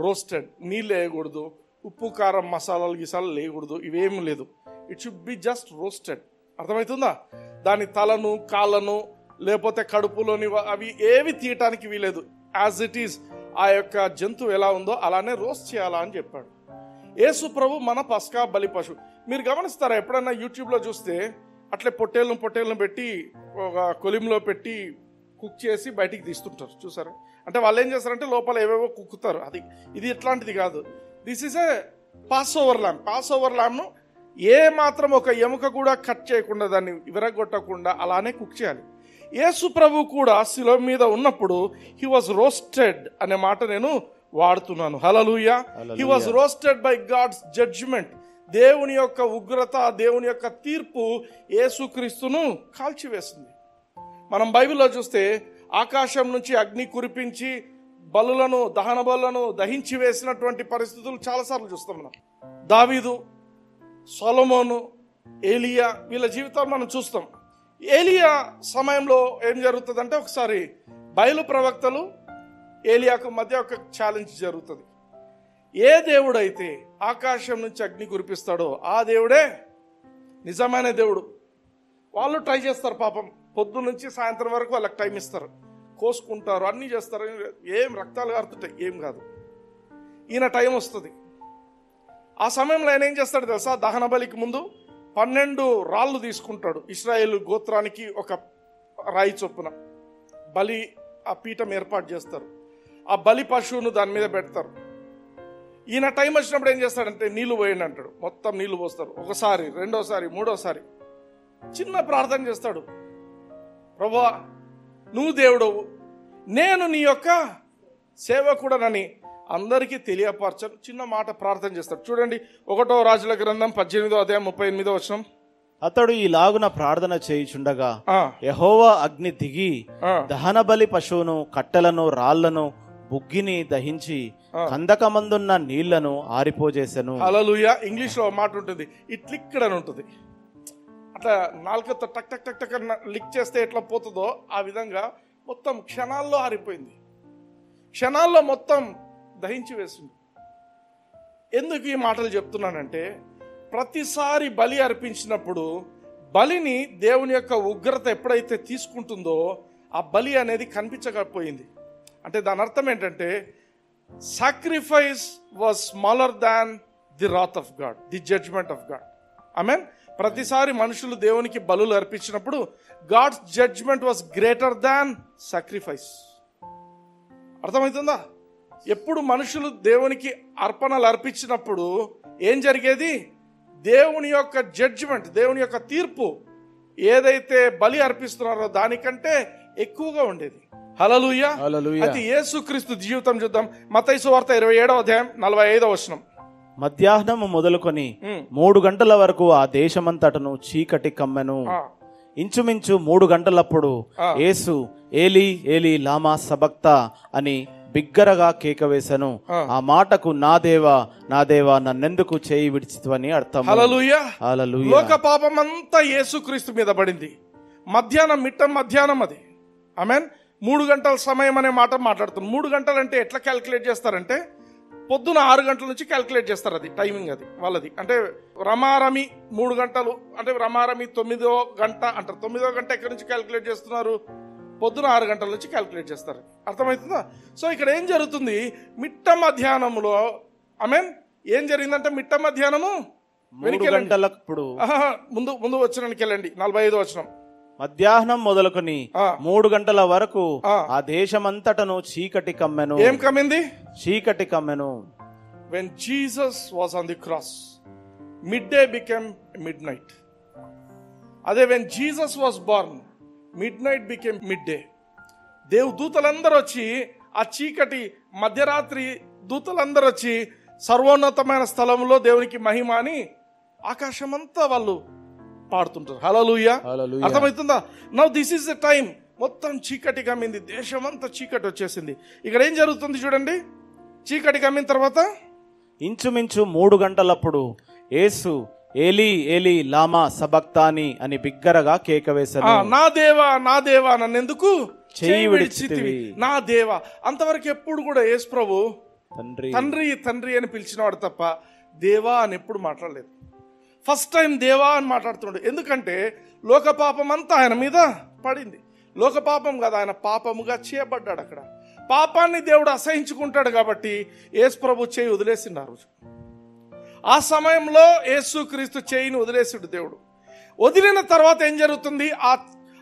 రోస్టెడ్. నీళ్ళు వేయకూడదు, ఉప్పు కారం మసాలాలు గిసాలు లేకూడదు, ఇవేమి లేదు. It should be just roasted. అర్థమవుతుందా? దాని తలను, కాళ్ళను లేకపోతే కడుపులోని అవి ఏవి తీయటానికి వీలేదు. యాజ్ ఇట్ ఈజ్ ఆ యొక్క జంతువు ఎలా ఉందో అలానే రోస్ట్ చేయాలా అని చెప్పాడు. యేసు ప్రభు మన పస్కా బలి పశువు. మీరు గమనిస్తారా, ఎప్పుడన్నా యూట్యూబ్లో చూస్తే అట్లే పొట్టేళ్ళను పెట్టి ఒక కొలింలో పెట్టి కుక్ చేసి బయటికి తీస్తుంటారు, చూసారా? అంటే వాళ్ళు ఏం చేస్తారంటే లోపల ఏవేవో కుక్కుతారు. ఇది ఇట్లాంటిది కాదు. This is a Passover lamb. Passover ల్యామ్ను ఏ మాత్రం ఒక ఎముక కూడా కట్ చేయకుండా, దాన్ని విరగొట్టకుండా అలానే కుక్ చేయాలి. యేసు ప్రభు కూడా శిలువ మీద ఉన్నప్పుడు హీ వాజ్ రోస్టెడ్ అనే మాట నేను వాడుతున్నాను. Hallelujah. He was roasted by God's judgment. దేవుని యొక్క ఉగ్రత, దేవుని యొక్క తీర్పు యేసుక్రీస్తును కాల్చివేసింది. మనం బైబిల్లో చూస్తే ఆకాశం నుంచి అగ్ని కురిపించి దహన బలులను దహించి వేసినటువంటి పరిస్థితులు చాలాసార్లు చూస్తాం మనం. దావీదు, సొలొమోను, ఏలియా, వీళ్ళ జీవితాలు మనం చూస్తాం. ఏలియా సమయంలో ఏం జరుగుతుందంటే, ఒకసారి బయలు ప్రవక్తలు ఏలియాకు మధ్య ఒక ఛాలెంజ్ జరుగుతుంది. ఏ దేవుడైతే ఆకాశం నుంచి అగ్ని కురిపిస్తాడో ఆ దేవుడే నిజమైన దేవుడు. వాళ్ళు ట్రై చేస్తారు పాపం, పొద్దు నుంచి సాయంత్రం వరకు వాళ్ళకి టైం ఇస్తారు, కోసుకుంటారు, అన్నీ చేస్తారు, ఏం రక్తాలు కారుతుంటాయి, ఏం కాదు. ఈయన టైం వస్తుంది. ఆ సమయంలో ఆయన ఏం చేస్తాడు తెలుసా? దహన బలికి ముందు 12 రాళ్ళు తీసుకుంటాడు. ఇశ్రాయేలు గోత్రానికి ఒక రాయి చొప్పున బలి ఆ పీఠం ఏర్పాటు చేస్తారు. ఆ బలి పశువును దాని మీద పెడతారు. ఈయన టైం వచ్చినప్పుడు ఏం చేస్తాడంటే నీళ్లు పోయండి అంటాడు. మొత్తం నీళ్లు పోస్తారు. ఒకసారి, రెండోసారి, మూడోసారి చిన్న ప్రార్థన చేస్తాడు. ప్రభువా, నువ్వు దేవుడవు, నేను నీ యొక్క సేవకుడనని అందరికీ తెలియపరచను. చిన్న మాట ప్రార్థన చేస్తాడు. చూడండి 1వ రాజుల గ్రంథం 18వ అధ్యాయం 38వ వచనం. అతడు ఈలాగున ప్రార్థన చేయుచుండగా యెహోవా అగ్ని దిగి దహన బలి పశువును, కట్టెలను, రాళ్లను, బుగ్గిని దహించి కందకమందున్న నీళ్లను ఆరిపోజేసెను. హల్లెలూయా. ఇంగ్లీష్ లో మాట ఉంటుంది, ఇట్ లిక్డ్ అని ఉంటుంది. అట్లా నాలుకతో టక్ టక్ టక్ టక్ లిక్ చేస్తే ఎట్లా పోతుందో ఆ విధంగా మొత్తం క్షణాల్లో ఆరిపోయింది. క్షణాల్లో మొత్తం దహించి వేసింది. ఎందుకు ఈ మాటలు చెప్తున్నానంటే, ప్రతిసారి బలి అర్పించినప్పుడు బలిని దేవుని యొక్క ఉగ్రత ఎప్పుడైతే తీసుకుంటుందో ఆ బలి అనేది కనిపించకపోయింది. అంటే దాని అర్థం ఏంటంటే, sacrifice was smaller than the wrath of God, the judgment of God. Amen. ప్రతిసారి మనుషులు దేవునికి బలులు అర్పించినప్పుడు God's judgment was greater than sacrifice. అర్థమవుతుందా? ఎప్పుడు మనుషులు దేవునికి అర్పణలు అర్పించినప్పుడు ఏం జరిగేది? దేవుని యొక్క జడ్జిమెంట్, దేవుని యొక్క తీర్పు ఏదైతే బలి అర్పిస్తున్నారో దానికంటే ఎక్కువగా ఉండేది. హల్లెలూయా. అయితే యేసుక్రీస్తు జీవితం చూద్దాం. మత్తయి సువార్త 27వ అధ్యాయం 45వ వచనం. మధ్యాహ్నము మొదలుకొని 3 గంటల వరకు ఆ దేశమంతటను చీకటి కమ్మెను. ఇంచుమించు 3 గంటలప్పుడు యేసు ఏలీ ఏలీ లామా సబక్తా అని బిగ్గరగా కేక వేసెను. ఆ మాటకు నా దేవా నా దేవా నన్నెందుకు చేయి విడిచితివని అర్థం. హల్లెలూయా. లోక పాపం అంతా యేసుక్రీస్తు మీద పడింది. మధ్యాహ్నం, మిట్ట మధ్యాహ్నం అది. ఆమేన్. 3 గంటల సమయం అనే మాట మాట్లాడుతాం. 3 గంటలు అంటే ఎట్లా క్యాల్కులేట్ చేస్తారంటే, పొద్దున 6 గంటల నుంచి క్యాల్కులేట్ చేస్తారు. అది టైమింగ్, అది వాళ్ళది. అంటే రమారమి 3 గంటలు అంటే రమారమి 9వ గంట అంటారు. 9వ గంట ఎక్కడి నుంచి క్యాల్కులేట్ చేస్తున్నారు? పొద్దున 6 గంటల నుంచి క్యాల్కులేట్ చేస్తారు. అర్థమవుతుందా? సో ఇక్కడ ఏం జరుగుతుంది? మిట్ట మధ్యాహ్నంలో ఆమేన్ ఏం జరిగిందంటే, మిట్ట మధ్యాహ్నము 3 గంటలప్పుడు ముందు వచనానికి వెళ్ళండి. 45వ వచనం. మధ్యాహ్నం మొదలుకొని 3 గంటల వరకు ఆ దేశమంతటను చీకటి కమ్మెను. ఏం కమ్మింది? చీకటి కమ్మెను. When Jesus was on the cross, midday became midnight. అదే when Jesus was born, midnight became midday. దూతలందరూ వచ్చి ఆ చీకటి మధ్యరాత్రి దూతలందరూ వచ్చి సర్వోన్నతమైన స్థలంలో దేవునికి మహిమ అని ఆకాశమంతా వాళ్ళు పాడుతుంటారు. హల్లెలూయా. అర్థమవుతుందా? Now this is the time. మొత్తం చీకటి కమ్మింది, దేశమంతా చీకటి వచ్చేసింది. ఇక్కడ ఏం జరుగుతుంది చూడండి. చీకటి కమ్మిన తర్వాత ఇంచుమించు 3 గంటలప్పుడు యేసు ఏలీ ఏలీ లామా సబక్తాని అని బిగ్గరగా కేక వేశాను. నా దేవా నా దేవా నన్నెందుకు చేయి విడిచితివి. నా దేవా. అంతవరకు ఎప్పుడు కూడా యేసు ప్రభు తండ్రి తండ్రి తండ్రి అని పిలిచినవాడు తప్ప దేవా అని ఎప్పుడు మాట్లాడలేదు. ఫస్ట్ టైం దేవా అని మాట్లాడుతున్నాడు. ఎందుకంటే లోక పాపం అంతా ఆయన మీద పడింది. లోక పాపం కదా, ఆయన పాపముగా చేయబడ్డాడు. అక్కడ పాపాన్ని దేవుడు అసహించుకుంటాడు కాబట్టి యేసు ప్రభు చేయి వదిలేసిండు ఆ రోజు. ఆ సమయంలో యేసుక్రీస్తు చేయిని వదిలేసిండు దేవుడు. వదిలిన తర్వాత ఏం జరుగుతుంది?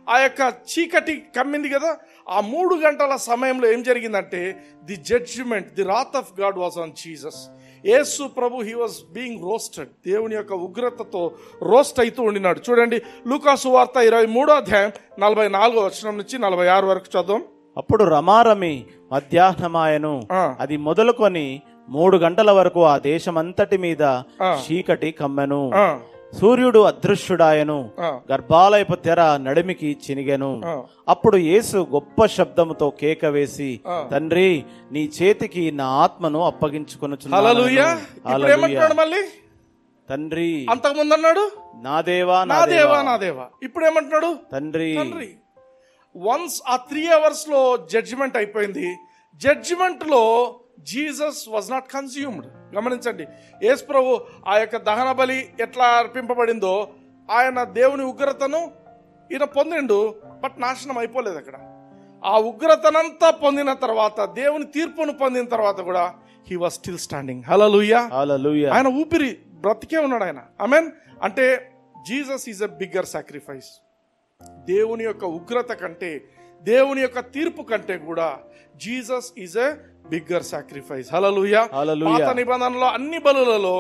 ఆ యొక్క చీకటి కమ్మింది కదా, ఆ 3 గంటల సమయంలో ఏం జరిగిందంటే the judgment, the wrath of God was on Jesus. Yesu ప్రభు హీ వాజ్ బీయింగ్ రోస్టెడ్. దేవుని యొక్క ఉగ్రతతో రోస్ట్ అవుతూ ఉండినాడు. చూడండి లూకాసు వార్త 23వ అధ్యాయం 44వ వచనం నుంచి 46 వరకు చదువు. అప్పుడు రమారమి మధ్యాహ్నమాయను, అది మొదలుకొని 3 గంటల వరకు ఆ దేశమంతటి మీద చీకటి కమ్మెను. సూర్యుడు అదృశ్యుడాయను, గర్భాలయపు తెర నడిమికి చినిగెను. అప్పుడు యేసు గొప్ప శబ్దముతో కేక వేసి, తండ్రి నీ చేతికి నా ఆత్మను అప్పగించుకొనుచున్నాను. హల్లెలూయా. ఇప్పుడు ఏమంటున్నాడు మళ్ళీ? తండ్రి. అంతకుముందు అన్నాడు నా దేవా నా దేవా నా దేవా. ఇప్పుడు ఏమంటున్నాడు? తండ్రి తండ్రి. వన్స్ ఆ 3 hours లో జడ్జిమెంట్ అయిపోయింది. జడ్జిమెంట్ లో జీసస్ వాజ్ నాట్ కన్స్యూమ్డ్. గమనించండి, యేసు ప్రభు ఆ యొక్క దహన బలి ఎట్లా అర్పింపబడిందో ఆయన దేవుని ఉగ్రతను ఈయన పొందిండు, బట్ నాశనం అయిపోలేదు. అక్కడ ఆ ఉగ్రతనంతా పొందిన తర్వాత, దేవుని తీర్పును పొందిన తర్వాత కూడా he was still standing. Hallelujah hallelujah. ఆయన ఊపిరి బ్రతికే ఉన్నాడు ఆయన. ఆమేన్. అంటే Jesus is a bigger sacrifice. దేవుని యొక్క ఉగ్రత కంటే, దేవుని యొక్క తీర్పు కంటే కూడా Jesus is a bigger sacrifice. Hallelujah. పాత నిబంధనలో అన్ని బలులలో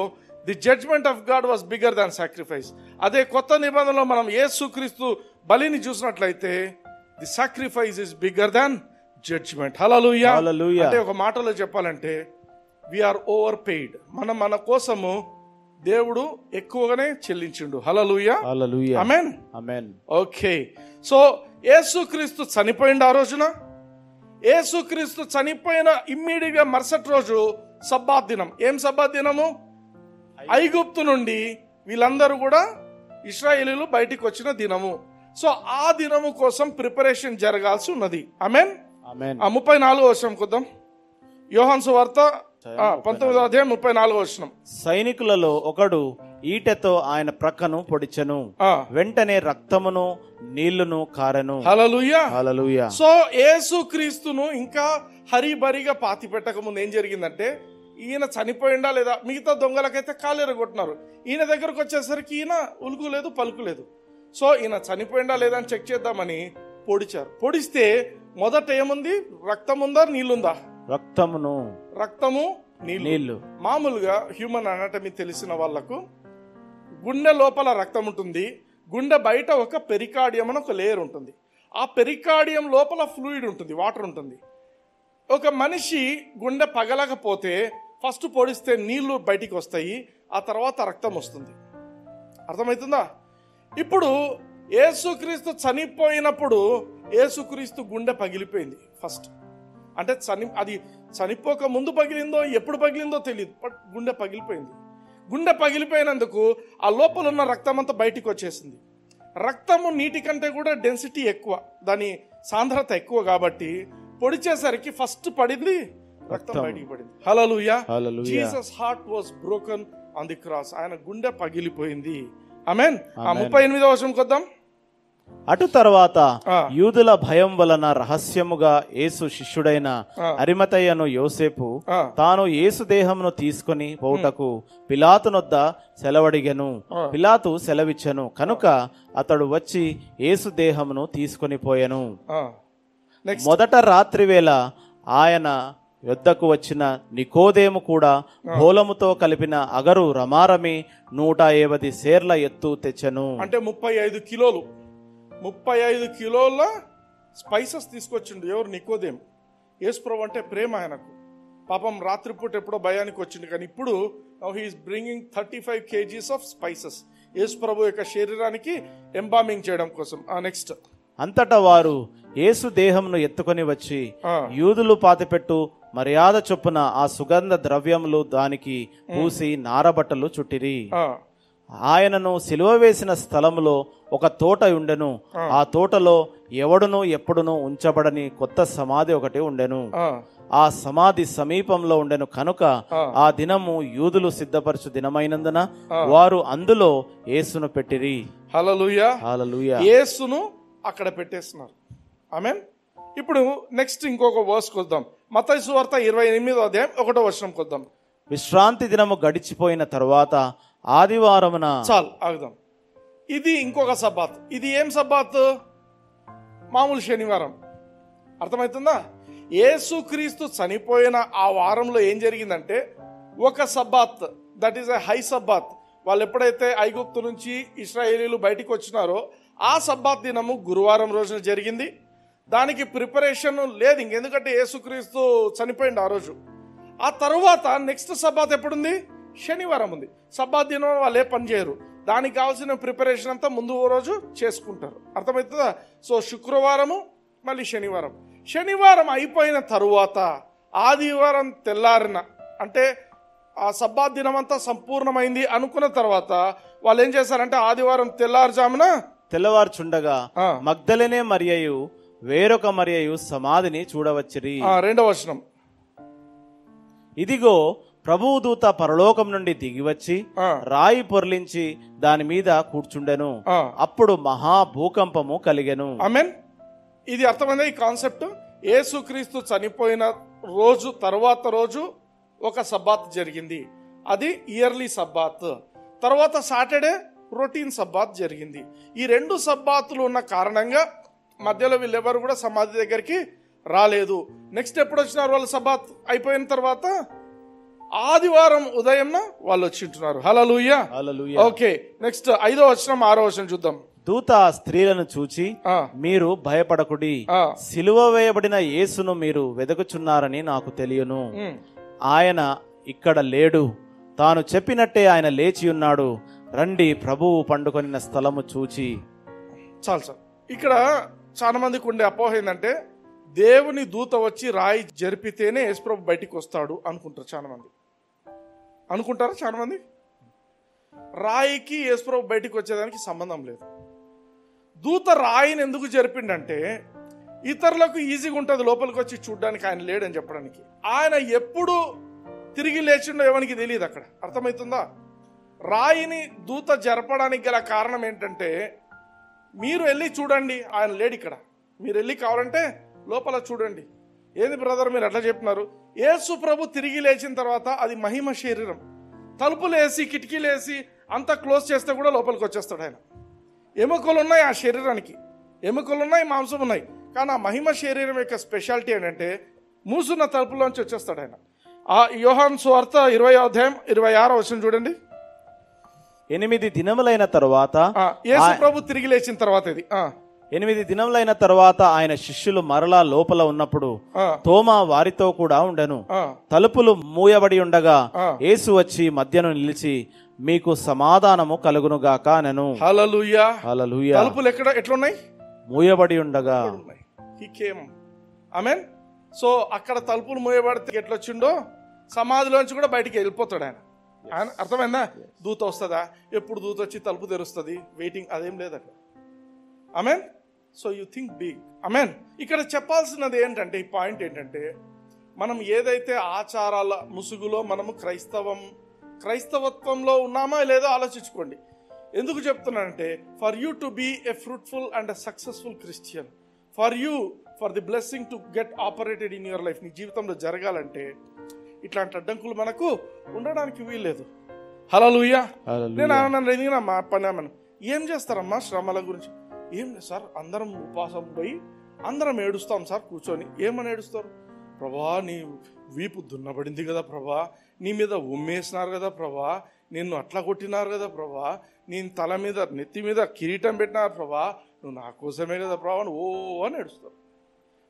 the judgment of God was bigger than sacrifice. అదే కొత్త నిబంధనలో మనం యేసుక్రీస్తు బలిని చూసినట్లయితే the sacrifice is bigger than judgment. Hallelujah. అంటే ఒక మాటలో చెప్పాలంటే వీఆర్ ఓవర్ పెయిడ్. మన కోసము దేవుడు ఎక్కువగానే చెల్లించిండు. హల్లెలూయా హల్లెలూయా. ఆమేన్ ఆమేన్. ఓకే, సో యేసుక్రీస్తు చనిపోయిండు ఆ రోజున. యేసుక్రీస్తు చనిపోయిన ఇమ్మీడియట్ గా మరుసటి రోజు సబ్బాత్ దినం. ఏం సబ్బాత్ దినము? ఐగుప్తు నుండి వీళ్ళందరూ కూడా ఇశ్రాయేలీయులు బయటికి వచ్చిన దినము. సో ఆ దినము కోసం ప్రిపరేషన్ జరగాల్సి ఉన్నది. ఆమేన్ ఆమేన్. 34వ వచనం కొద్దాం. యోహాను సువార్త 19వ అధ్యాయం 34వ వచనం. సైనికులలో ఒకడు ఈటెతో ఆయన ప్రక్కను పొడిచెను, వెంటనే రక్తమును నీళ్లును కారెను. హల్లెలూయా హల్లెలూయా. సో యేసుక్రీస్తును ఇంకా హరిబరిగా పాతి పెట్టక ముందు ఏం జరిగిందంటే, ఈయన చనిపోయిందా లేదా? మిగతా దొంగలకైతే కాలెరగొట్టినారు. ఈయన దగ్గరకు వచ్చేసరికి ఈయన ఉలుకు లేదు పలుకు లేదు. సో ఈయన చనిపోయిందా లేదా అని చెక్ చేద్దామని పొడిచారు. పొడిస్తే మొదట ఏముంది? రక్తం ఉందా నీళ్లుందా? రక్తము నీళ్లు. మామూలుగా హ్యూమన్ అనాటమీ తెలిసిన వాళ్లకు గుండె లోపల రక్తం ఉంటుంది, గుండె బయట ఒక పెరికార్డియం అని ఒక లేయర్ ఉంటుంది. ఆ పెరికార్డియం లోపల ఫ్లూయిడ్ ఉంటుంది, వాటర్ ఉంటుంది. ఒక మనిషి గుండె పగలకపోతే ఫస్ట్ పొడిస్తే నీళ్లు బయటికి వస్తాయి, ఆ తర్వాత రక్తం వస్తుంది. అర్థమవుతుందా? ఇప్పుడు యేసుక్రీస్తు చనిపోయినప్పుడు యేసుక్రీస్తు గుండె పగిలిపోయింది ఫస్ట్. అంటే అది చనిపోక ముందు పగిలిందో ఎప్పుడు పగిలిందో తెలియదు, బట్ గుండె పగిలిపోయింది. గుండె పగిలిపోయినందుకు ఆ లోపల ఉన్న రక్తం అంతా బయటికి వచ్చేసింది. రక్తము నీటి కంటే కూడా డెన్సిటీ ఎక్కువ, దాని సాంద్రత ఎక్కువ కాబట్టి పొడిచేసరికి ఫస్ట్ పడింది రక్తం బయటికి పడింది. Hallelujah. Jesus heart was broken on the cross. ఆయన గుండె పగిలిపోయింది. ఆమేన్. 38వ వచనం కొద్దాం. అటు తర్వాత యూదుల భయం వలన రహస్యముగా యేసు శిష్యుడైన అరిమతయ్యను యోసేపు తాను యేసు దేహమును తీసుకుని పోవుటకు పిలాతునొద్ద సెలవడిగెను. పిలాతు సెలవిచ్చెను కనుక అతడు వచ్చి యేసు దేహమును తీసుకుని పోయెను. మొదట రాత్రివేళ ఆయన యొద్దకు వచ్చిన నికోదేము కూడా బోలముతో కలిపిన అగరు రమారమి 150 సేర్ల ఎత్తు తెచ్చెను. అంటే 35 కిలోల స్పైసెస్ తీసుకొచ్చిండు. ఎవరు? నికోదేము. యేసుప్రభు అంటే ప్రేమ ఆయనకు. పాపం రాత్రిపూట ఎప్పుడో భయానికి వచ్చిండు, కానీ ఇప్పుడు he's bringing 35 kgs of spices యేసుప్రభు యొక్క శరీరానికి ఎంబామింగ్ చేయడం కోసం. నెక్స్ట్. అంతటా వారు యేసు దేహమును ఎత్తుకొని వచ్చి యూదులు పాతిపెట్టు మర్యాద చొప్పున ఆ సుగంధ ద్రవ్యములు దానికి పూసి నారబట్టలు చుట్టిరి. ఆయనను సిలువ వేసిన స్థలములో ఒక తోట ఉండెను. ఆ తోటలో ఎవడును ఎప్పుడును ఉంచబడని కొత్త సమాధి ఒకటి ఉండెను. ఆ సమాధి సమీపంలో ఉండెను కనుక ఆ దినము యూదులు సిద్ధపరచు దినమైనందున వారు అందులో యేసును పెట్టిరి. హల్లెలూయా. హల్లెలూయా. యేసును అక్కడ పెట్టేస్తున్నారు. ఆమేన్. ఇప్పుడు నెక్స్ట్ ఇంకొక వర్స్ కొద్దాం. మత్తయి సువార్త 28వ అధ్యాయం 1వ వచనం కొద్దాం. విశ్రాంతి దినము గడిచిపోయిన తరువాత ఆదివారమున. చాలు ఆగుదాం. ఇది ఇంకొక సబ్బాత్. ఇది ఏం సబ్బాత్? మామూలు శనివారం. అర్థమవుతుందా? యేసుక్రీస్తు చనిపోయిన ఆ వారంలో ఏం జరిగిందంటే ఒక Sabbath, that is a high Sabbath. వాళ్ళు ఎప్పుడైతే ఐగుప్తు నుంచి ఇశ్రాయేలీలు బయటికి వచ్చినారో ఆ సబ్బాత్ దినము గురువారం రోజున జరిగింది. దానికి ప్రిపరేషన్ లేదు ఇంకెందుకంటే యేసుక్రీస్తు చనిపోయింది ఆ రోజు. ఆ తర్వాత నెక్స్ట్ సబ్బాత్ ఎప్పుడుంది? శనివారం ఉంది. సబ్బాత్ దినం వాళ్ళు ఏ పని చేయరు. దానికి కావాల్సిన ప్రిపరేషన్ అంతా ముందు రోజు చేసుకుంటారు. అర్థమవుతుందా? సో శుక్రవారము మళ్ళీ శనివారం. శనివారం అయిపోయిన తరువాత ఆదివారం తెల్లారిన, అంటే ఆ సబ్బాత్ దినం అంతా సంపూర్ణమైంది అనుకున్న తర్వాత వాళ్ళు ఏం చేశారంటే ఆదివారం తెల్లవారుచుండగా మగ్దలేనే మరియయు వేరొక మరియయు సమాధిని చూడవచ్చిరి. 2వ వచనం. ఇదిగో ప్రభువు దూత పరలోకం నుండి దిగివచ్చి రాయి పొర్లించి దాని మీద కూర్చుండెను. అప్పుడు మహా భూకంపము కలిగెను. ఆమేన్. ఇది అర్థమైందా ఈ కాన్సెప్ట్? యేసుక్రీస్తు చనిపోయిన రోజు తర్వాత రోజు ఒక సబ్బాత్ జరిగింది. అది ఇయర్లీ సబ్బాత్. తర్వాత సాటర్డే రొటీన్ సబ్బాత్ జరిగింది. ఈ 2 సబ్బాతులు ఉన్న కారణంగా మధ్యలో వీళ్ళెవరు కూడా సమాధి దగ్గరికి రాలేదు. నెక్స్ట్ ఎప్పుడు వచ్చినారు వాళ్ళు? సబ్బాత్ అయిపోయిన తర్వాత ఆదివారం ఉదయం వాళ్ళు వచ్చింటున్నారు. హల్లెలూయా. ఓకే, నెక్స్ట్ 5వ వచనం 6వ వచనం చూద్దాం. దూత స్త్రీలను చూచి మీరు భయపడకుడి, సిలువ వేయబడిన యేసును మీరు వెదకుచున్నారని నాకు తెలియను. ఆయన ఇక్కడ లేడు, తాను చెప్పినట్టే ఆయన లేచి ఉన్నాడు. రండి ప్రభువు పండుకొనిన స్థలము చూచి. చాలు సార్. ఇక్కడ చాలా మందికి ఉండే అపోహ ఏంటంటే దేవుని దూత వచ్చి రాయి జరిపితేనే యేసుప్రభు బయటికి వస్తాడు అనుకుంటారు చాలా మంది. అనుకుంటారా చాలా మంది? రాయికి యేసుప్రభు బయటికి వచ్చేదానికి సంబంధం లేదు. దూత రాయిని ఎందుకు జరిపిండంటే ఇతరులకు ఈజీగా ఉంటుంది లోపలికి వచ్చి చూడడానికి, ఆయన లేడని చెప్పడానికి. ఆయన ఎప్పుడు తిరిగి లేచిండో ఎవరికి తెలియదు అక్కడ. అర్థమవుతుందా? రాయిని దూత జరపడానికి గల కారణం ఏంటంటే మీరు వెళ్ళి చూడండి, ఆయన లేడు ఇక్కడ. మీరు వెళ్ళి కావాలంటే లోపల చూడండి. ఏంది బ్రదర్ మీరు అట్లా చెప్పినారు? యేసు ప్రభు తిరిగి లేచిన తర్వాత అది మహిమ శరీరం. తలుపులు వేసి కిటికీలు వేసి అంతా క్లోజ్ చేస్తే కూడా లోపలికి వచ్చేస్తాడు ఆయన. ఎముకలు ఉన్నాయి ఆ శరీరానికి, ఎముకలు ఉన్నాయి, మాంసం ఉన్నాయి. కానీ ఆ మహిమ శరీరం యొక్క స్పెషాలిటీ ఏంటంటే మూసున్న తలుపులోంచి వచ్చేస్తాడు ఆయన. ఆ యోహాను సువార్త 20వ అధ్యాయం 26వ వచనం చూడండి. 8 దినములైన తరువాత యేసు ప్రభు తిరిగి లేచిన తర్వాత ఇది 8 దినములైన తరువాత ఆయన శిష్యులు మరలా లోపల ఉన్నప్పుడు తోమా వారితో కూడా ఉండెను. తలుపులు మూయబడి ఉండగా యేసు వచ్చి మధ్యను నిలిచి మీకు సమాధానము కలుగునుగాక అనెను. హల్లెలూయా. హల్లెలూయా. తలుపులు ఎట్లున్నాయి? మూయబడి ఉండగా. ఆమేన్. సో అక్కడ తలుపులు మూయబడితే ఎట్లొచ్చిండో సమాధిలోంచి కూడా బయటికి వెళ్ళిపోతాడు ఆయన. అర్థమైందా? దూత వస్తుందా? ఎప్పుడు దూత వచ్చి తలుపు తెరుస్తుంది? వెయిటింగ్ అదేం లేదు అక్కడ. Amen. So you think big. Amen. ఇక్కడ చెప్పాల్సినది ఏంటంటే ఈ పాయింట్ ఏంటంటే మనం ఏదైతే ఆచారాల ముసుగులో మనము క్రైస్తవత్వంలో ఉన్నామా లేదో ఆలోచించుకోండి. ఎందుకు చెప్తున్నానంటే for you to be a fruitful and a successful Christian, for the blessing to get operated in your life, నీ జీవితంలో జరగాలంటే ఇట్లాంటి అడ్డంకులు మనకు ఉండడానికి వీల్లేదు. హల్లెలూయా. నేను అడిగినా మా పని ఏం చేస్తారమ్మా శ్రమల గురించి? ఏం లేదు సార్, అందరం ఉపవాసం పోయి అందరం ఏడుస్తాం సార్ కూర్చొని. ఏమని ఏడుస్తారు? ప్రభా నీ వీపు దున్నబడింది కదా ప్రభా, నీ మీద ఉమ్మేసినారు కదా ప్రభా, నిన్ను అట్లా కొట్టినారు కదా ప్రభా, నేను తల మీద నెత్తి మీద కిరీటం పెట్టినారు ప్రభా, నువ్వు నా కోసమే కదా ప్రభా అని అని ఏడుస్తారు.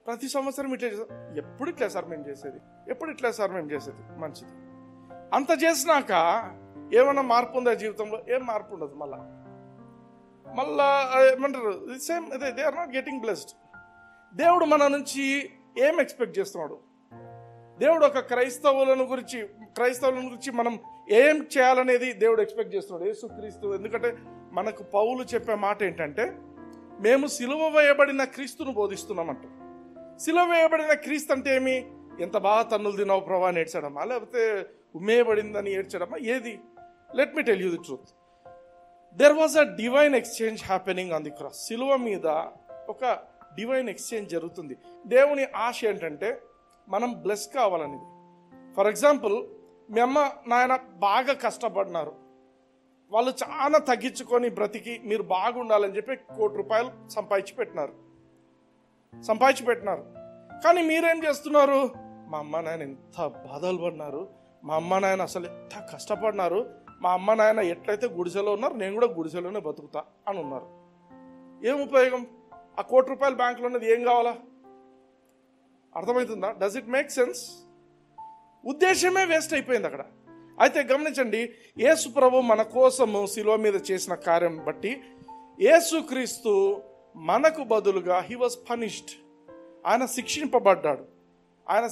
ప్రతి సంవత్సరం ఇట్లా చేస్తారు. ఎప్పుడు ఇట్లే సార్ మేము చేసేది, ఎప్పుడు ఇట్లే సార్ మేము చేసేది. మంచిది. అంత చేసినాక ఏమన్నా మార్పు ఉందా జీవితంలో? ఏం మార్పు ఉండదు. మళ్ళా ఏమంటారు సేమ్ అదే, they are not getting blessed. దేవుడు మన నుంచి ఏం ఎక్స్పెక్ట్ చేస్తున్నాడు? దేవుడు ఒక క్రైస్తవులను గురించి మనం ఏం చేయాలనేది దేవుడు ఎక్స్పెక్ట్ చేస్తున్నాడు. యేసుక్రీస్తు. ఎందుకంటే మనకు పౌలు చెప్పే మాట ఏంటంటే మేము సిలువ వేయబడిన క్రీస్తును బోధిస్తున్నామంట. సిలువ వేయబడిన క్రీస్తు అంటే ఏమి? ఎంత బాగా తన్నులు తిన్నావు ప్రభా అని ఏడ్చడమా, లేకపోతే ఉమ్మేయబడిందని ఏడ్చడమా? ఏది? Let me tell you the truth. There was a divine exchange happening on the cross. సిలువ మీద ఒక డివైన్ ఎక్స్చేంజ్ జరుగుతుంది. దేవుని ఆశ ఏంటంటే మనం బ్లెస్ కావాలనేది. ఫర్ ఎగ్జాంపుల్, మీ అమ్మ నాయన బాగా కష్టపడినారు, వాళ్ళు చాలా తగ్గించుకొని బ్రతికి మీరు బాగుండాలని చెప్పి ₹1,00,00,000 సంపాదించి పెట్టినారు. కానీ మీరేం చేస్తున్నారు? మా అమ్మ నాయన ఎంత బాధలు పడినారు, మా అమ్మ నాయన అసలు ఎంత కష్టపడినారు, మా అమ్మ నాయన ఎట్లయితే గుడిసెలో ఉన్నారు నేను కూడా గుడిసెలోనే బతుకుతా అని ఉన్నారు. ఏం ఉపయోగం? ఆ ₹1,00,00,000 బ్యాంకులో ఉన్నది ఏం కావాలా? అర్థమవుతుందా? Does it make sense? ఉద్దేశమే వేస్ట్ అయిపోయింది అక్కడ. అయితే గమనించండి, యేసు ప్రభు మన కోసము శిలువ మీద చేసిన కార్యం బట్టి యేసుక్రీస్తు మనకు బదులుగా హీ వాజ్ పనిష్డ్. ఆయన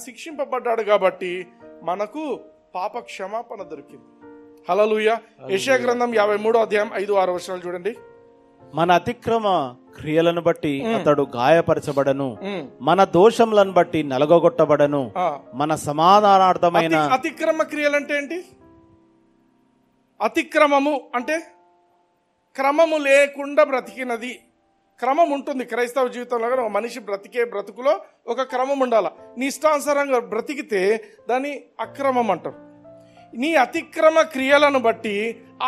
శిక్షింపబడ్డాడు కాబట్టి మనకు పాప క్షమాపణ దొరికింది. హల్లెలూయా. యెషయా గ్రంథం 53వ అధ్యాయం 5-6 వచనాలు చూడండి. మన అతిక్రమ క్రియలను బట్టి అతడు గాయపరచబడను, మన దోషములను బట్టి నలగొట్టబడను, మన సమాధానార్థమైన. అతిక్రమ క్రియలంటే ఏంటి? అతిక్రమము అంటే క్రమము లేకుండా బ్రతికినది. క్రమం ఉంటుంది క్రైస్తవ జీవితంలో. ఒక మనిషి బ్రతికే బ్రతుకులో ఒక క్రమం ఉండాలి. నీ ఇష్టానుసారంగా బ్రతికితే దాన్ని అక్రమం అంటారు. నీ అతిక్రమ క్రియలను బట్టి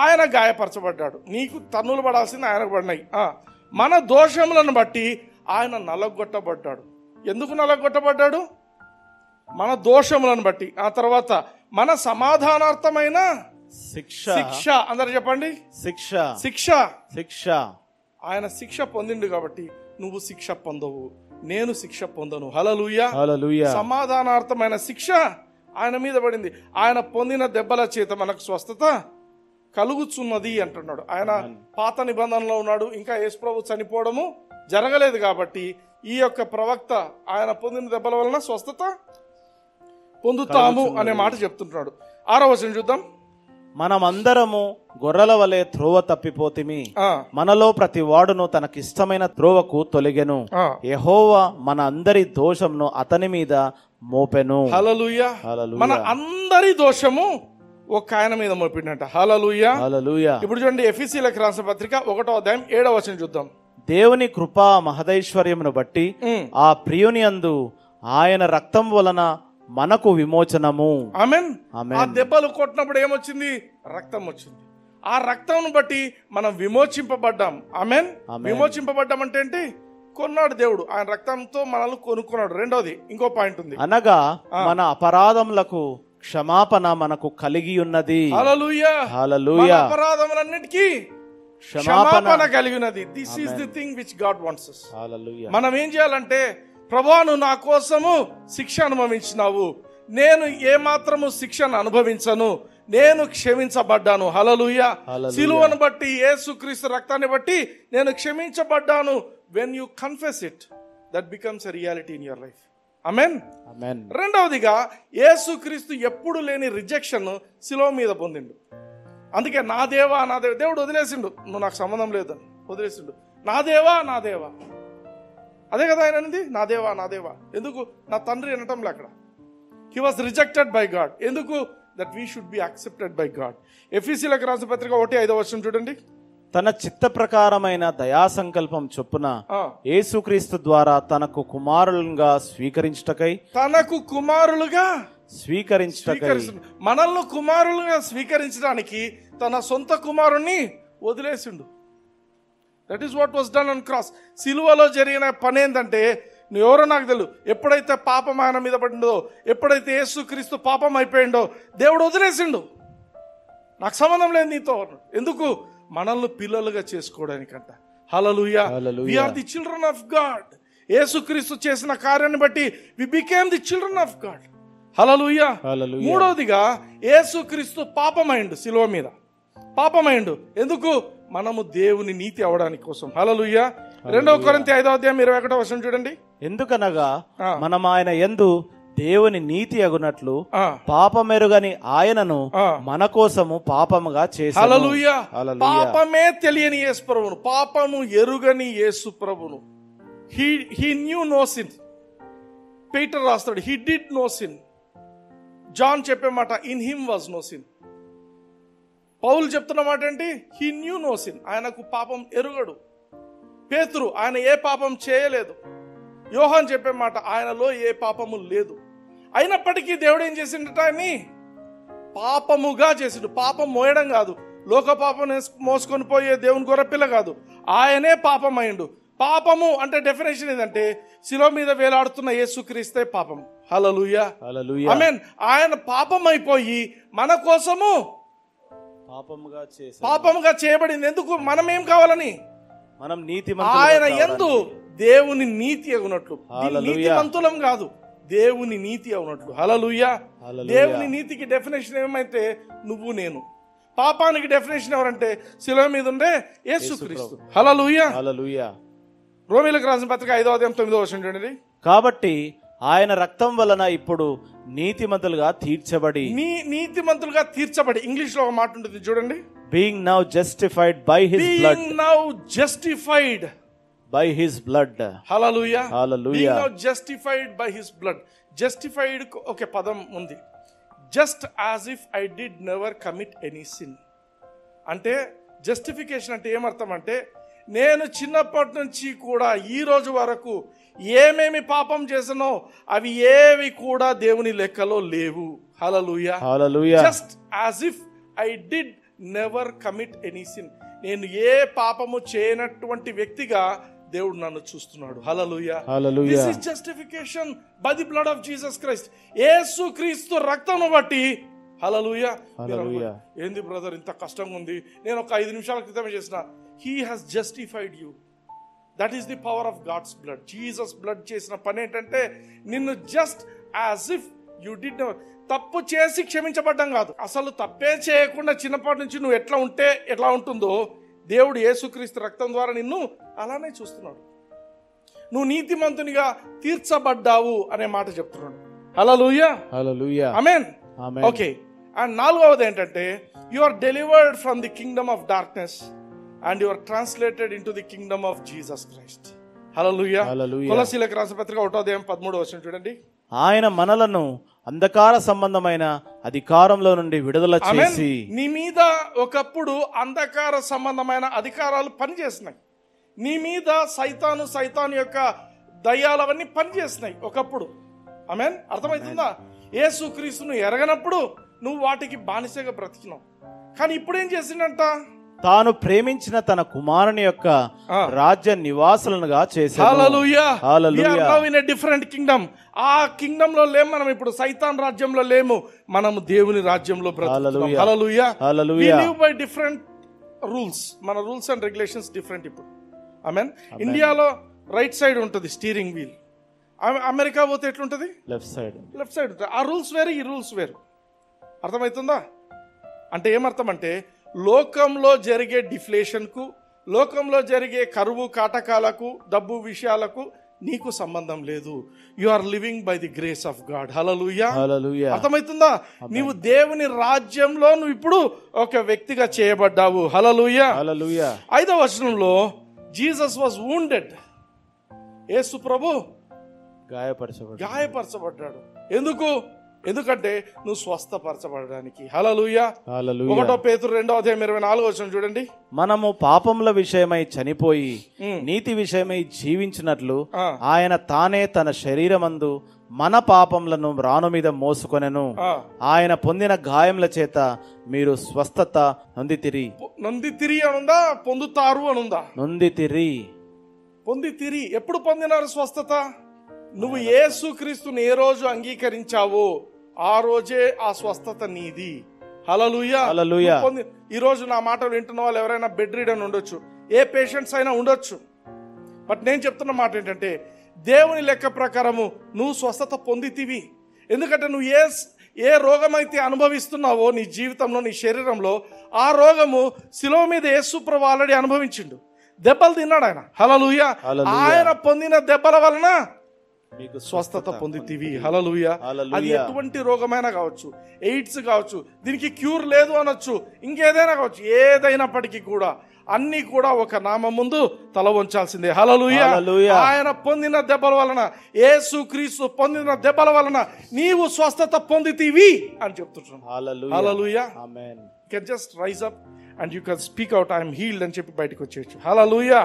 ఆయన గాయపరచబడ్డాడు. నీకు తన్నులు పడాల్సింది ఆయనకు పడినాయి. మన దోషములను బట్టి ఆయన నలగొట్టబడ్డాడు. ఎందుకు నలగొట్టబడ్డాడు? మన దోషములను బట్టి. ఆ తర్వాత మన సమాధానార్థమైన శిక్ష. అందరు చెప్పండి, శిక్ష. ఆయన శిక్ష పొందిండు కాబట్టి నువ్వు శిక్ష పొందవు, నేను శిక్ష పొందను. హల్లెలూయా. సమాధానార్థమైన శిక్ష ఆయన మీద పడింది. ఆయన పొందిన దెబ్బల చేత మనకు స్వస్థత కలుగుచున్నది అంటున్నాడు. ఆయన పాత నిబంధనలో ఉన్నాడు, ఇంకా యేసు ప్రభు చనిపోవడము జరగలేదు కాబట్టి ఈ యొక్క ప్రవక్త ఆయన పొందిన దెబ్బల వలన స్వస్థత పొందుతాము అనే మాట చెప్తుంటున్నాడు. 6వ వచనం చూద్దాం. మనమందరము గొర్రెల వలె త్రోవ తప్పిపోతిమి, మనలో ప్రతి వాడును తనకిష్టమైన త్రోవకు తొలగెను, యెహోవా మన అందరి దోషమును అతని మీద మోపెను. హల్లెలూయా. మన అందరి దోషము ఒక ఆయన మీద మోపిండట. హల్లెలూయా. ఇప్పుడు చూడండి, ఎఫెసీయులకు రాసిన పత్రిక 1వ అధ్యాయం 7వ వచనం చూద్దాం. దేవుని కృపా మహదైశ్వర్యమును బట్టి ఆ ప్రియుని యందు ఆయన రక్తం వలన మనకు విమోచనము. ఆమేన్. ఆ దెబ్బలు కొట్టినప్పుడు ఏమొచ్చింది? రక్తం వచ్చింది. ఆ రక్తం బట్టి మనం విమోచింపబడ్డాం. ఆమేన్. విమోచింపబడ్డాం అంటే ఏంటి? కొన్నాడు దేవుడు, ఆయన రక్తంతో మనల్ని కొనుక్కున్నాడు. రెండోది ఇంకో పాయింట్ ఉంది, అనగా మన అపరాధములకు క్షమాపణ మనకు కలిగి ఉన్నది. హల్లెలూయా. హల్లెలూయా. అపరాధములన్నిటికీ క్షమాపణ కలిగి ఉన్నది. This is the thing which God wants us. హల్లెలూయా. మనం ఏం చేయాలంటే, ప్రభువా నువ్వు నా కోసము శిక్ష అనుభవించినావు, నేను ఏమాత్రము శిక్షను అనుభవించను, నేను క్షమించబడ్డాను. హల్లెలూయా. సిలువను బట్టి, యేసుక్రీస్తు రక్తాన్ని బట్టి నేను క్షమించబడ్డాను. When you confess it, that becomes a reality in your life. Amen. రెండవదిగా, యేసుక్రీస్తు ఎప్పుడు లేని రిజెక్షన్ సిలువ మీద పొందిండు. అందుకే నా దేవా నా దేవా, దేవుడు వదిలేసిండు, నువ్వు నాకు సంబంధం లేదని వదిలేసిండు. నా దేవా నా దేవా, అదే కదా ఆయన అనేది, నా దేవా నా దేవా. ఎందుకు? నా తండ్రి అనటంలే అక్కడ. He was rejected by God. ఎందుకు? That we should be accepted by God. ఎఫెసీయులకు రాసిన పత్రిక 1:5 వచనం చూడండి. తన చిత్త ప్రకారమైన దయా సంకల్పం చొప్పున యేసుక్రీస్తు ద్వారా తనకు కుమారులుగా స్వీకరించుటకై మనల్ని కుమారులుగా స్వీకరించడానికి తన సొంత కుమారుణ్ణి వదిలేసిండు. That is what was done on cross. సిలువలో జరిగిన పని ఏంటంటే, ఎవరో నాకు తెలియదు, ఎప్పుడైతే పాపం ఆయన మీద పడిందో, ఎప్పుడైతే యేసుక్రీస్తు పాపం అయిపోయిండో, దేవుడు వదిలేసిండు. నాకు సంబంధం లేదు నీతో. ఎందుకు? మనల్ని పిల్లలుగా చేసుకోవడానికంట. Hallelujah. We are the children of God. యేసుక్రీస్తు చేసిన కార్యాన్ని బట్టి we became the children of God. Hallelujah. మూడవదిగా, యేసుక్రీస్తు పాపమైండు, సిలువ మీద పాపమైండు. ఎందుకు? మనము దేవుని నీతి అవడానికి కోసం. హల్లెలూయా. 2 కొరింథీ 5వ అధ్యాయం 21వ వచనం చూడండి. ఎందుకనగా మనం ఆయన యందు దేవుని నీతి అగునట్లు పాపమెరుగని ఆయనను మన కోసము పాపముగా చేశాడు. హల్లెలూయా. పాపమే తెలియని యేసు ప్రభువును, పాపము ఎరుగని యేసు ప్రభువును, he knew no sin. Peter రాస్తాడు, he did no sin. John చెప్పే మాట, in him was no sin. పౌలు చెప్తున్న మాట ఏంటి? he knew no sin. ఆయనకు పాపం ఎరుగడు. పేతురు, ఆయన ఏ పాపం చేయలేదు. యోహాను చెప్పే మాట, ఆయనలో ఏ పాపము లేదు. అయినప్పటికీ దేవుడు ఏం చేసిండట, ఆయన్ని పాపముగా చేసిండు. పాపం మోయడం కాదు, లోక పాపం మోసుకొని పోయే దేవుని గొర్రెపిల్ల కాదు, ఆయనే పాపం అయిండు. పాపము అంటే డెఫినేషన్ ఏంటంటే శిలువ మీద వేలాడుతున్న యేసుక్రీస్తే పాపం. హల్లెలూయా, ఆమేన్. ఆయన పాపం అయిపోయి మన కోసము పాపముగా చేయబడింది. ఎందుకు? మనం ఏం కావాలని? మనం ఆయన యందు దేవుని నీతి అవునట్లు. నీతిమంతులం కాదు, దేవుని నీతి అవునట్లు. హల్లెలూయా. దేవుని నీతికి డెఫినేషన్ ఏమైతే నువ్వు నేను. పాపానికి డెఫినేషన్ ఎవరంటే శిలువ మీద ఉండే యేసుక్రీస్తు. హల్లెలూయా. రోమీయులకు రాసిన పత్రిక 5వ అధ్యాయం 9వ వచనం చూడండి. కాబట్టి ఆయన రక్తం వలన ఇప్పుడు నీతిమంతులుగా తీర్చబడి, నీతిమంతులుగా తీర్చబడి, ఇంగ్లీష్ లో ఒక మాట ఉంటుంది చూడండి, being now justified by his blood. Now justified by his blood. Hallelujah. Hallelujah. Being now justified by his blood. Justified ఒక పదం ఉంది, just as if I did never commit any sin. అంటే జస్టిఫికేషన్ అంటే ఏమర్థం అంటే, నేను చిన్నప్పటి నుంచి కూడా ఈ రోజు వరకు ఏమేమి పాపం చేసానో అవి ఏవి కూడా దేవుని లెక్కలో లేవు. హల్లెలూయా. హల్లెలూయా. Just as if I did never commit any sin. నేను ఏ పాపము చేయనటువంటి వ్యక్తిగా దేవుడు నన్ను చూస్తున్నాడు. హల్లెలూయా. This is justification by the blood of Jesus Christ. యేసుక్రీస్తు రక్తమును బట్టి. హల్లెలూయా. ఏంది బ్రదర్ ఇంత కష్టంగా ఉంది, నేను ఒక 5 నిమిషాల క్రితమే చేసిన. He has justified you. That is the power of God's blood. Jesus blood చేసిన పని ఏంటంటే నిన్ను just as if you did not. తప్పు చేసి క్షమించబడ్డం కాదు, అసలు తప్పే చేయకుండా చిన్నప్పటి నుంచి నువ్వు ఎట్లా ఉంటే ఎట్లా ఉంటుందో దేవుడు యేసుక్రీస్తు రక్తం ద్వారా నిన్ను అలానే చూస్తున్నాడు. నువ్వు నీతిమంతునిగా తీర్చబడ్డావు అనే మాట చెప్తున్నాడు. హల్లెలూయా. హల్లెలూయా. ఆమేన్. ఓకే. అండ్ 4వది ఏంటంటే you are delivered from the kingdom of darkness and you are translated into the kingdom of Jesus Christ. Hallelujah. కొలస్సీయులకు రాసిన పత్రిక 1వ అధ్యాయం 13వ వచనం చూడండి. ఆయన మనలను అంధకార సంబంధమైన అధికారంలో నుండి విడుదల చేసి. నీ మీద ఒకప్పుడు అంధకార సంబంధమైన అధికారాలు పనిచేస్తున్నాయి. నీ మీద సైతాను యొక్క దయ్యాలవన్నీ పనిచేస్తున్నాయి ఒకప్పుడు. ఆమేన్. అర్థమవుతుందా? యేసుక్రీస్తును ఎరగనప్పుడు నువ్వు వాటికి బానిసగా బ్రతికినావు. కానీ ఇప్పుడు ఏం చేసిందంట, తాను ప్రేమించిన తన కుమారుని యొక్క రాజ్య నివాసులుగా చేశాడు. హల్లెలూయా. We are now in a different kingdom. ఆ కింగ్డమ్ లో లేము మనం ఇప్పుడు, సైతాన్ రాజ్యంలో లేము, మనము దేవుని రాజ్యంలో బ్రతుకుతున్నాం. హల్లెలూయా. We live by different rules. మన రూల్స్ అండ్ రెగ్యులేషన్స్ డిఫరెంట్ ఇప్పుడు. ఆమేన్. ఇండియాలో రైట్ సైడ్ ఉంటుంది స్టీరింగ్ వీల్, అమెరికా పోతే ఎట్లుంటది? లెఫ్ట్ సైడ్ ఉంటుంది. ఆ రూల్స్ వేరు, ఈ రూల్స్ వేరు. అర్థమవుతుందా? అంటే ఏమర్థం అంటే లోకంలో జరిగే డిఫ్లేషన్కు, లోకంలో జరిగే కరువు కాటకాలకు, డబ్బు విషయాలకు నీకు సంబంధం లేదు. You are living by the grace of God. Hallelujah. అర్థమవుతుందా? నీవు దేవుని రాజ్యంలో నువ్వు ఇప్పుడు ఒక వ్యక్తిగా చేయబడ్డావు. హల్లెలూయా. 5వ వచనంలో జీసస్ వాజ్ వూండెడ్. యేసు ప్రభు గాయపరచబడ్డాడు. ఎందుకంటే నువ్వు స్వస్థపరచబడడానికి. హల్లెలూయా. 1 పేతురు 2వ అధ్యాయం 24వ వచనం చూడండి. మనము పాపముల విషయమై చనిపోయి నీతి విషయమై జీవించినట్లు ఆయన తానే తన శరీరమందు మన పాపములను రాను మీద మోసుకొనెను. ఆయన పొందిన గాయముల చేత మీరు స్వస్థత నొందితిరి. అనుందా? పొందుతారు అనుందా? పొందితిరి. ఎప్పుడు పొందినారు స్వస్థత? నువ్వు యేసుక్రీస్తుని ఏ రోజు అంగీకరించావో ఆ రోజే ఆ స్వస్థత నీది. హల్లెలూయా. ఈ రోజు నా మాటలు వింటున్న వాళ్ళు ఎవరైనా బెడ్ రీడర్ ఉండొచ్చు, ఏ పేషెంట్స్ అయినా ఉండొచ్చు. బట్ నేను చెప్తున్న మాట ఏంటంటే దేవుని లెక్క ప్రకారము నువ్వు స్వస్థత పొందితివి. ఎందుకంటే నువ్వు ఏ రోగమైతే అనుభవిస్తున్నావో నీ జీవితంలో, నీ శరీరంలో, ఆ రోగము శిలువ మీద యేసు ప్రభు ఆల్రెడీ అనుభవించిండు. దెబ్బలు తిన్నాడు ఆయన. హల్లెలూయా. ఆయన పొందిన దెబ్బల వలన స్వస్థత పొందితివి. హల్లెలూయా. అది ఎటువంటి రోగమైనా కావచ్చు, ఎయిడ్స్ కావచ్చు, దీనికి క్యూర్ లేదు అనొచ్చు, ఇంకేదైనా కావచ్చు, ఏదైనప్పటికీ కూడా అన్ని కూడా ఒక నామం ముందు తల వంచాల్సిందే. హల్లెలూయా. ఆయన పొందిన దెబ్బల వలన, యేసుక్రీస్తు పొందిన దెబ్బల వలన నీవు స్వస్థత పొందితివి అని చెప్తున్నాను. Hallelujah. Amen. You can just rise up and you can speak out I am healed అని చెప్పి బయటకు వచ్చేయచ్చు. హల్లెలూయా.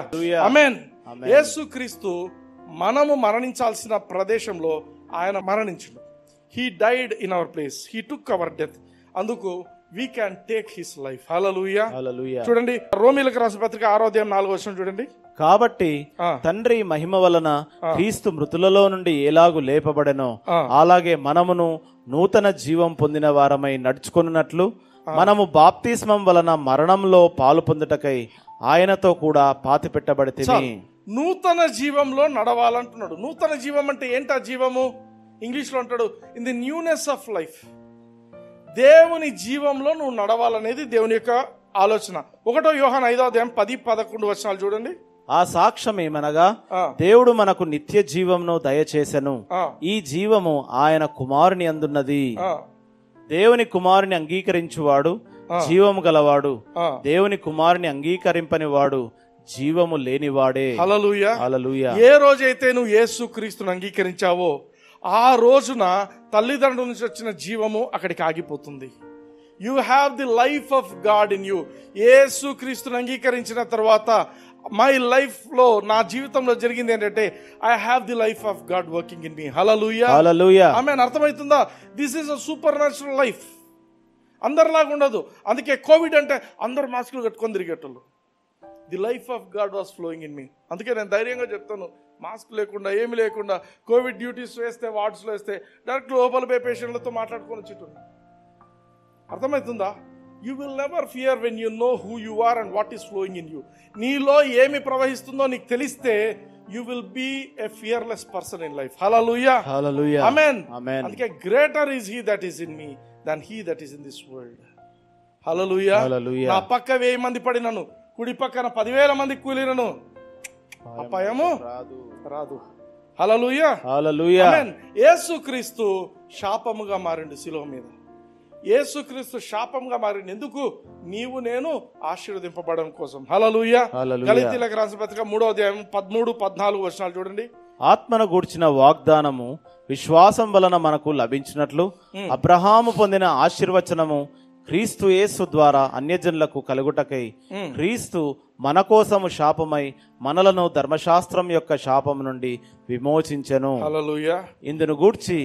ఆమేన్. యేసుక్రీస్తు మనము మరణించాల్సిన ప్రదేశంలో ఆయన మరణించును. He died in our place, he took our death. అందుకు we can take his life. Hallelujah. చూడండి రోమీలకు రాసిన పత్రిక 6వ అధ్యాయం 4వ వచనం చూడండి. కాబట్టి తండ్రి మహిమ వలన క్రీస్తు మృతులలో నుండి ఎలాగు లేపబడెనో అలాగే మనమును నూతన జీవం పొందిన వారమై నడుచుకొనున్నట్లు మనము బాప్తిస్మం వలన మరణంలో పాలు పొందుటకై ఆయనతో కూడా పాతి పెట్టబడితిమి. నూతన జీవంలో నడవాలంటున్నాడు. నూతన జీవం అంటే ఏంటా జీవము? ఇంగ్లీష్ లో అంటాడు in the newness of life. దేవుని జీవంలో నువ్వు నడవాలనేది దేవుని యొక్క ఆలోచన. 1 యోహాను 5వ అధ్యాయం 10-11 వచనాలు చూడండి. ఆ సాక్ష్యం ఏమనగా దేవుడు మనకు నిత్య జీవమును దయచేసెను, ఈ జీవము ఆయన కుమారుని అందున్నది. దేవుని కుమారుని అంగీకరించువాడు జీవము గలవాడు, దేవుని కుమారుని అంగీకరింపని వాడు జీవము లేనివాడే. హల్లెలూయా. హల్లెలూయా. ఏ రోజైతే నువ్వు యేసుక్రీస్తును అంగీకరించావో ఆ రోజున తల్లిదండ్రుల నుంచి వచ్చిన జీవము అక్కడికి ఆగిపోతుంది. You have the life of God in you. యేసుక్రీస్తును అంగీకరించిన తర్వాత మై లైఫ్ లో, నా జీవితంలో జరిగింది ఏంటంటే I have the life of God working in me. Hallelujah. Hallelujah. Amen. అర్థమవుతుందా? This is a supernatural life. అందరిలాగా ఉండదు. అందుకే కోవిడ్ అంటే అందరు మాస్కులు కట్టుకొని తిరిగేటోళ్ళు. The life of God was flowing in me. అందుకే నేను ధైర్యంగా చెప్తాను, మాస్క్ లేకుండా ఏమి లేకుండా కోవిడ్ డ్యూటీస్ వేస్తే, వార్డ్స్లో వేస్తే డైరెక్ట్ లోపల పోయి పేషెంట్లతో మాట్లాడుకొని వచ్చేటోళ్ళు. అర్థమవుతుందా? You will never fear when you know who you are and what is flowing in you. నీలో ఏమి ప్రవహిస్తుందో నీకు తెలిస్తే you will be a fearless person in life. Hallelujah. Hallelujah. Amen. Amen. అందుకే greater is he that is in me than he that is in this world. Hallelujah. Hallelujah. నా పక్క 1000 మంది పడినను, కుడి పక్కన 10,000 మంది కూలినను అపాయము రాదు. హల్లెలూయా. హల్లెలూయా. ఆమేన్. యేసుక్రీస్తు శాపముగా మారిండు శిలువ మీద. యేసుక్రీస్తు శాపంగా మారిండు ఎందుకు? నీవు నేను ఆశీర్వదింపబడడం కోసం. హల్లెలూయా. గలతీయులకు రాసిన పత్రిక 3వ అధ్యాయం 13-14 వచనాలు చూడండి. ఆత్మను గూర్చిన వాగ్దానము విశ్వాసం వలన మనకు లభించినట్లు అబ్రహాము పొందిన ఆశీర్వచనము క్రీస్తు యేసు ద్వారా అన్యజనులకు కలుగుటకై క్రీస్తు మన కోసము శాపమై మనలను ధర్మశాస్త్రం యొక్క శాపం నుండి విమోచించెను. హల్లెలూయా. ఇందును గూర్చి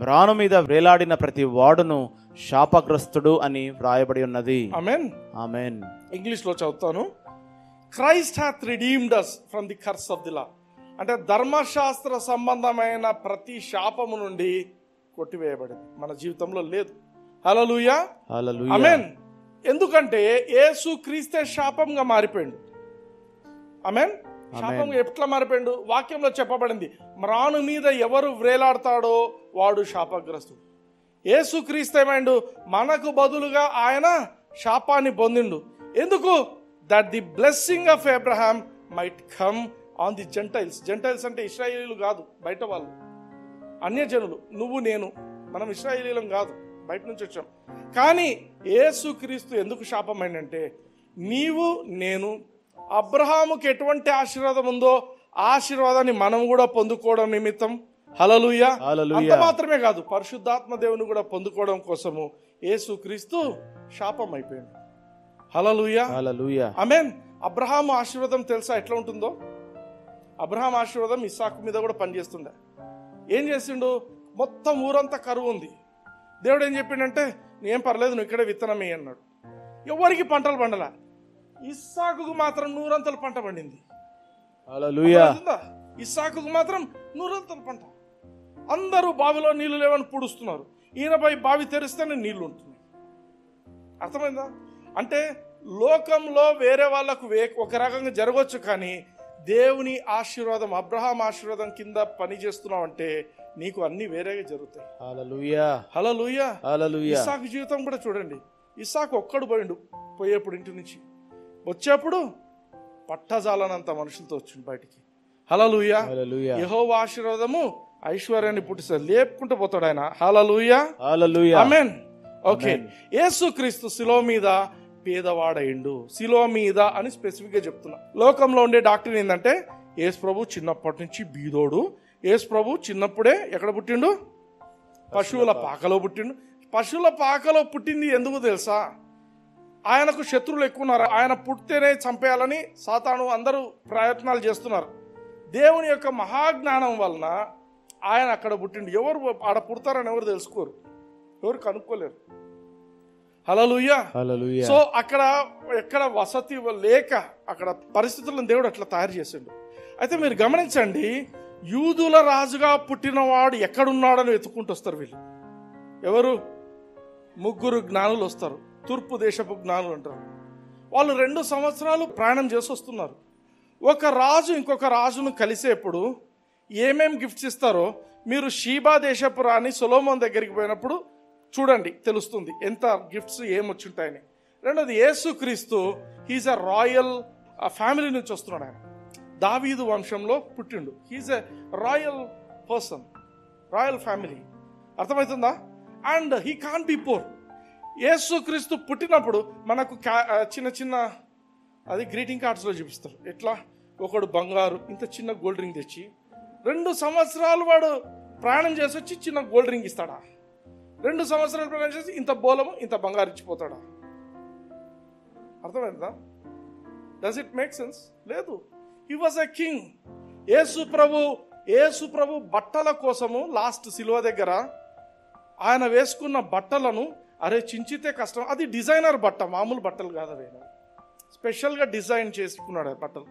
మ్రాను మీద వేలాడిన ప్రతి వాడును శాపగ్రస్తుడు అని వ్రాయబడి ఉన్నది. ఆమేన్. ఆమేన్. ఇంగ్లీష్ లో చదువుతాను. Christ hath redeemed us from the curse of the law. అంటే ధర్మశాస్త్ర సంబంధమైన ప్రతి శాపము నుండి కొట్టివేయబడింది, మన జీవితంలో లేదు. హల్లెలూయా. హల్లెలూయా. ఆమేన్. ఎందుకంటే యేసు క్రీస్తే శాపంగా మారిపోయిండు. ఆమేన్. శాపంగా ఎట్లా మారిపోయిండు? వాక్యంలో చెప్పబడింది, మ్రాను మీద ఎవరు వ్రేలాడతాడో వాడు శాపగ్రస్తుడు. యేసు క్రీస్తు ఏమైండు? మనకు బదులుగా ఆయన శాపాన్ని పొందిండు. ఎందుకు? That the blessing of Abraham might come on the Gentiles. Gentiles అంటే ఇశ్రాయేలీలు కాదు, బయట వాళ్ళు, అన్యజనులు. నువ్వు నేను, మనం ఇశ్రాయేలీలం కాదు, బయట నుంచి వచ్చాం. కానీ యేసుక్రీస్తు ఎందుకు శాపమైందంటే, నీవు నేను అబ్రహాముకి ఎటువంటి ఆశీర్వాదం ఉందో ఆశీర్వాదాన్ని మనం కూడా పొందుకోవడం నిమిత్తం. హల్లెలూయా. అంత మాత్రమే కాదు, పరిశుద్ధాత్మ దేవుని కూడా పొందుకోవడం కోసము యేసుక్రీస్తు శాపం అయిపోయాడు. హల్లెలూయా. హల్లెలూయా. ఆమేన్. అబ్రహాము ఆశీర్వాదం తెలుసా ఎట్లా ఉంటుందో? అబ్రహాం ఆశీర్వాదం ఇస్సాకు మీద కూడా పనిచేస్తుండే. ఏం చేసిండు? మొత్తం ఊరంతా కరువు ఉంది. దేవుడు ఏం చెప్పిండంటే, ఏం పర్లేదు నువ్వు ఇక్కడే విత్తనం వేయి అన్నాడు. ఎవరికి పంటలు పండలా, ఇస్సాకుకు మాత్రం 100 పంట పండింది. హల్లెలూయా. ఇస్సాకుకు మాత్రం 100 పంట. అందరూ బావిలో నీళ్లు లేవని పూడుస్తున్నారు, ఈయనపై బావి తెరిస్తేనే నీళ్లు ఉంటున్నాయి. అర్థమైందా? అంటే లోకంలో వేరే వాళ్ళకు ఒక రకంగా జరగవచ్చు, కానీ దేవుని ఆశీర్వాదం, అబ్రహాం ఆశీర్వాదం కింద పని చేస్తున్నావు అంటే నీకు అన్ని వేరేగా జరుగుతాయి. హల్లెలూయా. హల్లెలూయా. హల్లెలూయా. ఇస్సాకు జీవితం కూడా చూడండి. ఇస్సాకు ఒక్కడు పోయిండు, పోయేప్పుడు ఇంటి నుంచి వచ్చేప్పుడు పట్టజాలనంత మనుషులతో వచ్చిండు బయటికి. హల్లెలూయా. హల్లెలూయా. యెహోవా ఆశీర్వాదము ఐశ్వర్యాన్ని పుట్టిస్తాడు, లేపుకుంటూ పోతాడు ఆయన. హల్లెలూయా. హల్లెలూయా. ఆమేన్. ఓకే. యేసుక్రీస్తు శిలువ మీద పేదవాడయిండు. శిలువ మీద అని స్పెసిఫిక్ గా చెప్తున్నా. లోకంలో ఉండే డాక్టర్ ఏంటంటే, యేసు ప్రభు చిన్నప్పటి నుంచి బీదోడు. యేసు ప్రభు చిన్నప్పుడే ఎక్కడ పుట్టిండు? పశువుల పాకలో పుట్టిండు. పశువుల పాకలో పుట్టింది ఎందుకు తెలుసా? ఆయనకు శత్రువులు ఎక్కువ ఉన్నారు. ఆయన పుట్టితేనే చంపేయాలని సాతాను అందరూ ప్రయత్నాలు చేస్తున్నారు. దేవుని యొక్క మహాజ్ఞానం వలన ఆయన అక్కడ పుట్టిండు. ఎవరు ఆడ పుడతారని ఎవరు తెలుసుకోరు, ఎవరు కనుక్కోలేరు. హల్లెలూయా. సో అక్కడ ఎక్కడ వసతి లేక అక్కడ పరిస్థితులను దేవుడు అట్లా తయారు చేసిండు. అయితే మీరు గమనించండి, యూదుల రాజుగా పుట్టినవాడు ఎక్కడున్నాడని వెతుక్కుంటూ వస్తారు వీళ్ళు. ఎవరు? 3 జ్ఞానులు వస్తారు, తూర్పు దేశపు జ్ఞానులు అంటారు. వాళ్ళు 2 సంవత్సరాలు ప్రయాణం చేసి వస్తున్నారు. ఒక రాజు ఇంకొక రాజును కలిసేప్పుడు ఏమేం గిఫ్ట్స్ ఇస్తారో మీరు షీబా దేశపు రాణి సొలొమోన్ దగ్గరికి పోయినప్పుడు చూడండి, తెలుస్తుంది ఎంత గిఫ్ట్స్ ఏమొచ్చుంటాయని. రెండోది, యేసుక్రీస్తు హీజ్ అ రాయల్ ఫ్యామిలీ నుంచి వస్తున్నాడు. ఆయన దావీదు వంశంలో పుట్టిండు. He's a royal person, royal family. అర్థమవుతుందా? And he can be poor. యేసుక్రీస్తు పుట్టినప్పుడు మనకు చిన్న చిన్న అది గ్రీటింగ్ కార్డ్స్లో చూపిస్తారు. ఎట్లా? ఒకడు బంగారు ఇంత చిన్న గోల్డ్ రింగ్ తెచ్చి 2 సంవత్సరాలు వాడు ప్రయాణం చేసి వచ్చి చిన్న గోల్డ్ రింగ్ ఇస్తాడా? 2 సంవత్సరాలు ప్రయాణం చేసి ఇంత బోలము ఇంత బంగారు ఇచ్చిపోతాడా? అర్థమైందా? Does it make sense? లేదు. He was a king. యేసు ప్రభు బట్టల కోసము లాస్ట్ సిలువ దగ్గర ఆయన వేసుకున్న బట్టలను చించితే కష్టం. అది డిజైనర్ బట్ట, మామూలు బట్టలు కాదు, అవి స్పెషల్గా డిజైన్ చేసుకున్నాడు బట్టలు.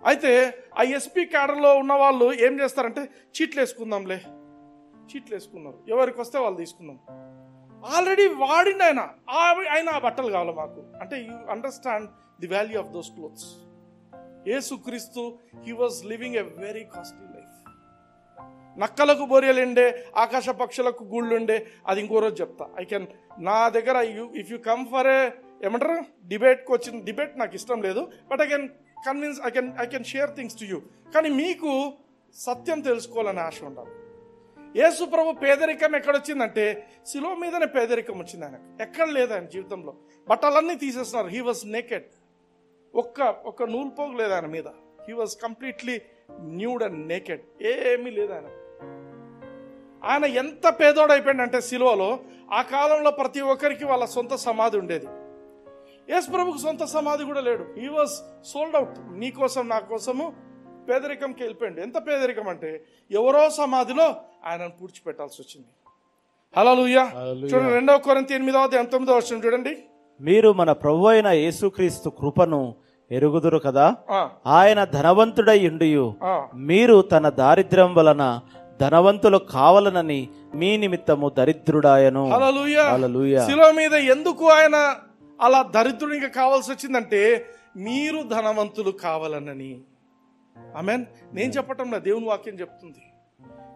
అయితే ఆ ఎస్పీ క్యాడర్లో ఉన్న వాళ్ళు ఏం చేస్తారంటే చీట్లు వేసుకుందాంలే, చీట్లు వేసుకున్నారు, ఎవరికి వస్తే వాళ్ళు తీసుకుందాం. ఆల్రెడీ వాడింది ఆయన ఆ బట్టలు కావాలి మాకు అంటే. You understand the value of those clothes. యేసుక్రీస్తు he was living a very costly life. నక్కలకు బోరియలుండే, ఆకాశ పక్షులకు గూళ్ళుండే, అది ఇంకో రోజు చెప్తా. నా దగ్గర ఇఫ్ యూ కమ్ ఫర్ ఏమంటారు డిబేట్కి వచ్చిన డిబేట్ నాకు ఇష్టం లేదు, but I can share things to you. కానీ మీకు సత్యం తెలుసుకోవాలని ఆశ ఉండాలి. యేసు ప్రభు పేదరికం ఎక్కడొచ్చిందంటే శిలువ మీదనే పేదరికం వచ్చింది ఆయనకు. ఎక్కడ లేదు ఆయన జీవితంలో. బట్టలన్నీ తీసేస్తున్నారు. He was naked. ఒక్క నూలు పోగు లేదు ఆయన మీద. He was completely nude and naked. ఏమీ లేదు ఆయన. ఆయన ఎంత పేదోడు అయిపోయిందంటే శిలువలో ఆ కాలంలో ప్రతి ఒక్కరికి వాళ్ళ సొంత సమాధి ఉండేది. యేసు ప్రభుకు సొంత సమాధి కూడా లేడు. He was sold out. నీ కోసం నా కోసము పేదరికంకి వెళ్ళిపోయింది. ఎంత పేదరికం అంటే ఎవరో సమాధిలో ఆయనను పూడ్చిపెట్టాల్సి వచ్చింది. హల్లెలూయా. చూడండి 2 కొరింథీ 8:9 చూడండి. మీరు మన ప్రభువు అయిన యేసుక్రీస్తు కృపను ఎరుగుదురు కదా, ఆయన ధనవంతుడై ఉండియు మీరు తన దారిద్ర్యం వలన ధనవంతులు కావాలనని మీ నిమిత్తము దరిద్రుడాయను. హల్లెలూయా. శిలువ మీద ఎందుకు ఆయన అలా దరిద్రునిగా కావాల్సి వచ్చిందంటే మీరు ధనవంతులు కావాలనని. ఆమేన్. నేను చెప్పటం లేదు, దేవుని వాక్యం చెప్తుంది.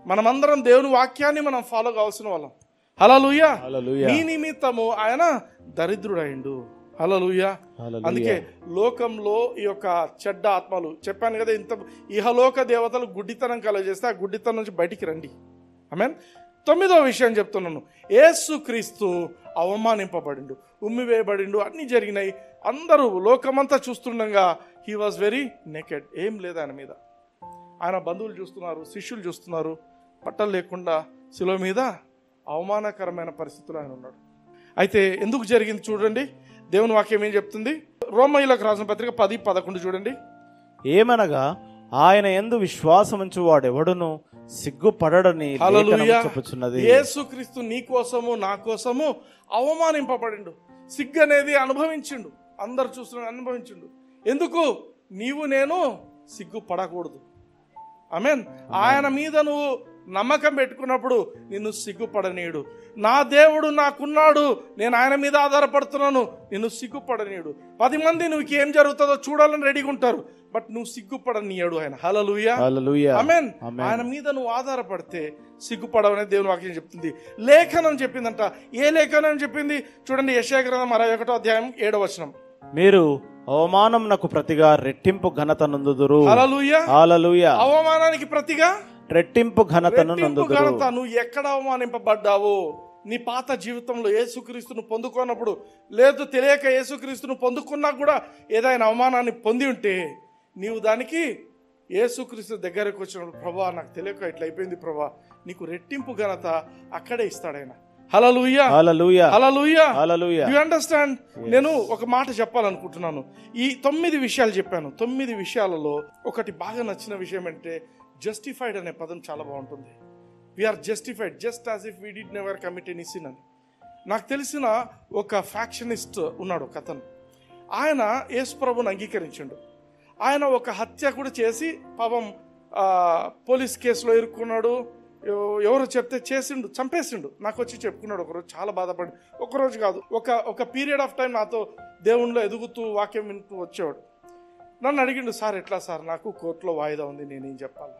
మనమందరం దేవుని వాక్యాన్ని మనం ఫాలో కావాల్సిన వాళ్ళం. హల్లెలూయా. మీ నిమిత్తము ఆయన దరిద్రుడైండు. హల్లెలూయా. అందుకే లోకంలో ఈ యొక్క చెడ్డ ఆత్మలు చెప్పాను కదా, ఇంత ఇహలోక దేవతలు గుడ్డితనం కలగజేస్తే ఆ గుడ్డితనం నుంచి బయటికి రండి. ఆమేన్. 9వ విషయం చెప్తున్నాను. యేసుక్రీస్తు అవమానింపబడిండు, ఉమ్మివేయబడిండు, అన్నీ జరిగినాయి. అందరూ లోకమంతా చూస్తుండగా హీ వాజ్ వెరీ నేకెడ్. ఏం లేదు ఆయన మీద. ఆయన బంధువులు చూస్తున్నారు, శిష్యులు చూస్తున్నారు, బట్టలు లేకుండా శిలువ మీద అవమానకరమైన పరిస్థితులు ఆయన ఉన్నాడు. అయితే ఎందుకు జరిగింది చూడండి, దేవుని వాక్యం ఏం చెప్తుంది. రోమీయులకు రాసిన పత్రిక 10:11 చూడండి. ఏమనగా ఆయన యందు విశ్వాసముంచు వాడెవడును సిగ్గుపడడని చెప్పుచున్నది. యేసుక్రీస్తు నీ కోసము నా కోసము అవమానింపబడిండు. సిగ్గు అనేది అనుభవించిండు, అందరు చూస్తున్న అనుభవించిండు. ఎందుకు? నీవు నేను సిగ్గుపడకూడదు. ఆమేన్. ఆయన మీద నువ్వు నమ్మకం పెట్టుకున్నప్పుడు నిన్ను సిగ్గుపడనీయుడు. నా దేవుడు నాకున్నాడు, నేను ఆయన మీద ఆధారపడుతున్నాను, నిన్ను సిగ్గుపడనీయుడు. 10 మంది నువ్వు ఏం జరుగుతుందో చూడాలని రెడీగా ఉంటారు, బట్ నువ్వు సిగ్గుపడనీయడు ఆయన. హల్లెలూయా. ఆమేన్. ఆయన మీద నువ్వు ఆధారపడితే సిగ్గుపడవనే దేవుని వాక్యం చెప్తుంది. లేఖనం చెప్పిందంట. ఏ లేఖనం చెప్పింది చూడండి. యెషయా గ్రంథం 61:7 మీరు అవమానమునకు ప్రతిగా రెట్టింపు ఘనత నందుదురు. హల్లెలూయా. హల్లెలూయా. అవమానానికి ప్రతిగా రెట్టింపు ఘనతను నందుదురు. నువ్వు ఎక్కడ అవమానింపబడ్డావో నీ పాత జీవితంలో యేసుక్రీస్తును పొందుకున్నప్పుడు, లేదు తెలియక యేసుక్రీస్తును పొందుకున్నా కూడా ఏదైనా అవమానాన్ని పొంది ఉంటే నీవు దానికి యేసుక్రీస్తు దగ్గరకు వచ్చినప్పుడు, ప్రభా నాకు తెలియక ఇట్లా అయిపోయింది ప్రభా, నీకు రెట్టింపు ఘనత అక్కడే ఇస్తాడు ఆయన. Hallelujah, hallelujah, hallelujah. Hallelujah. You understand? నేను ఒక మాట చెప్పాలనుకుంటున్నాను. ఈ 9 విషయాలు చెప్పాను. 9 విషయాలలో ఒకటి బాగా నచ్చిన విషయం అంటే జస్టిఫైడ్ అనే పదం చాలా బాగుంటుంది. We are justified just as if we did never commit any sin అని. నాకు తెలిసిన ఒక ఫ్యాక్షనిస్ట్ ఉన్నాడు, ఒక అతను. ఆయన యేసు ప్రభువుని అంగీకరించిండు. ఆయన ఒక హత్య కూడా చేసి పాపం పోలీస్ కేసులో ఇరుక్కున్నాడు. ఎవరో చెప్తే చేసిండు, చంపేసిండు. నాకు వచ్చి చెప్పుకున్నాడు ఒకరోజు, చాలా బాధపడి. ఒకరోజు కాదు, ఒక పీరియడ్ ఆఫ్ టైం నాతో దేవుణ్ణిలో ఎదుగుతూ వాక్యం వింటూ వచ్చేవాడు. నన్ను అడిగిండు, సార్ ఎట్లా సార్, నాకు కోర్టులో వాయిదా ఉంది, నేనేం చెప్పాలి?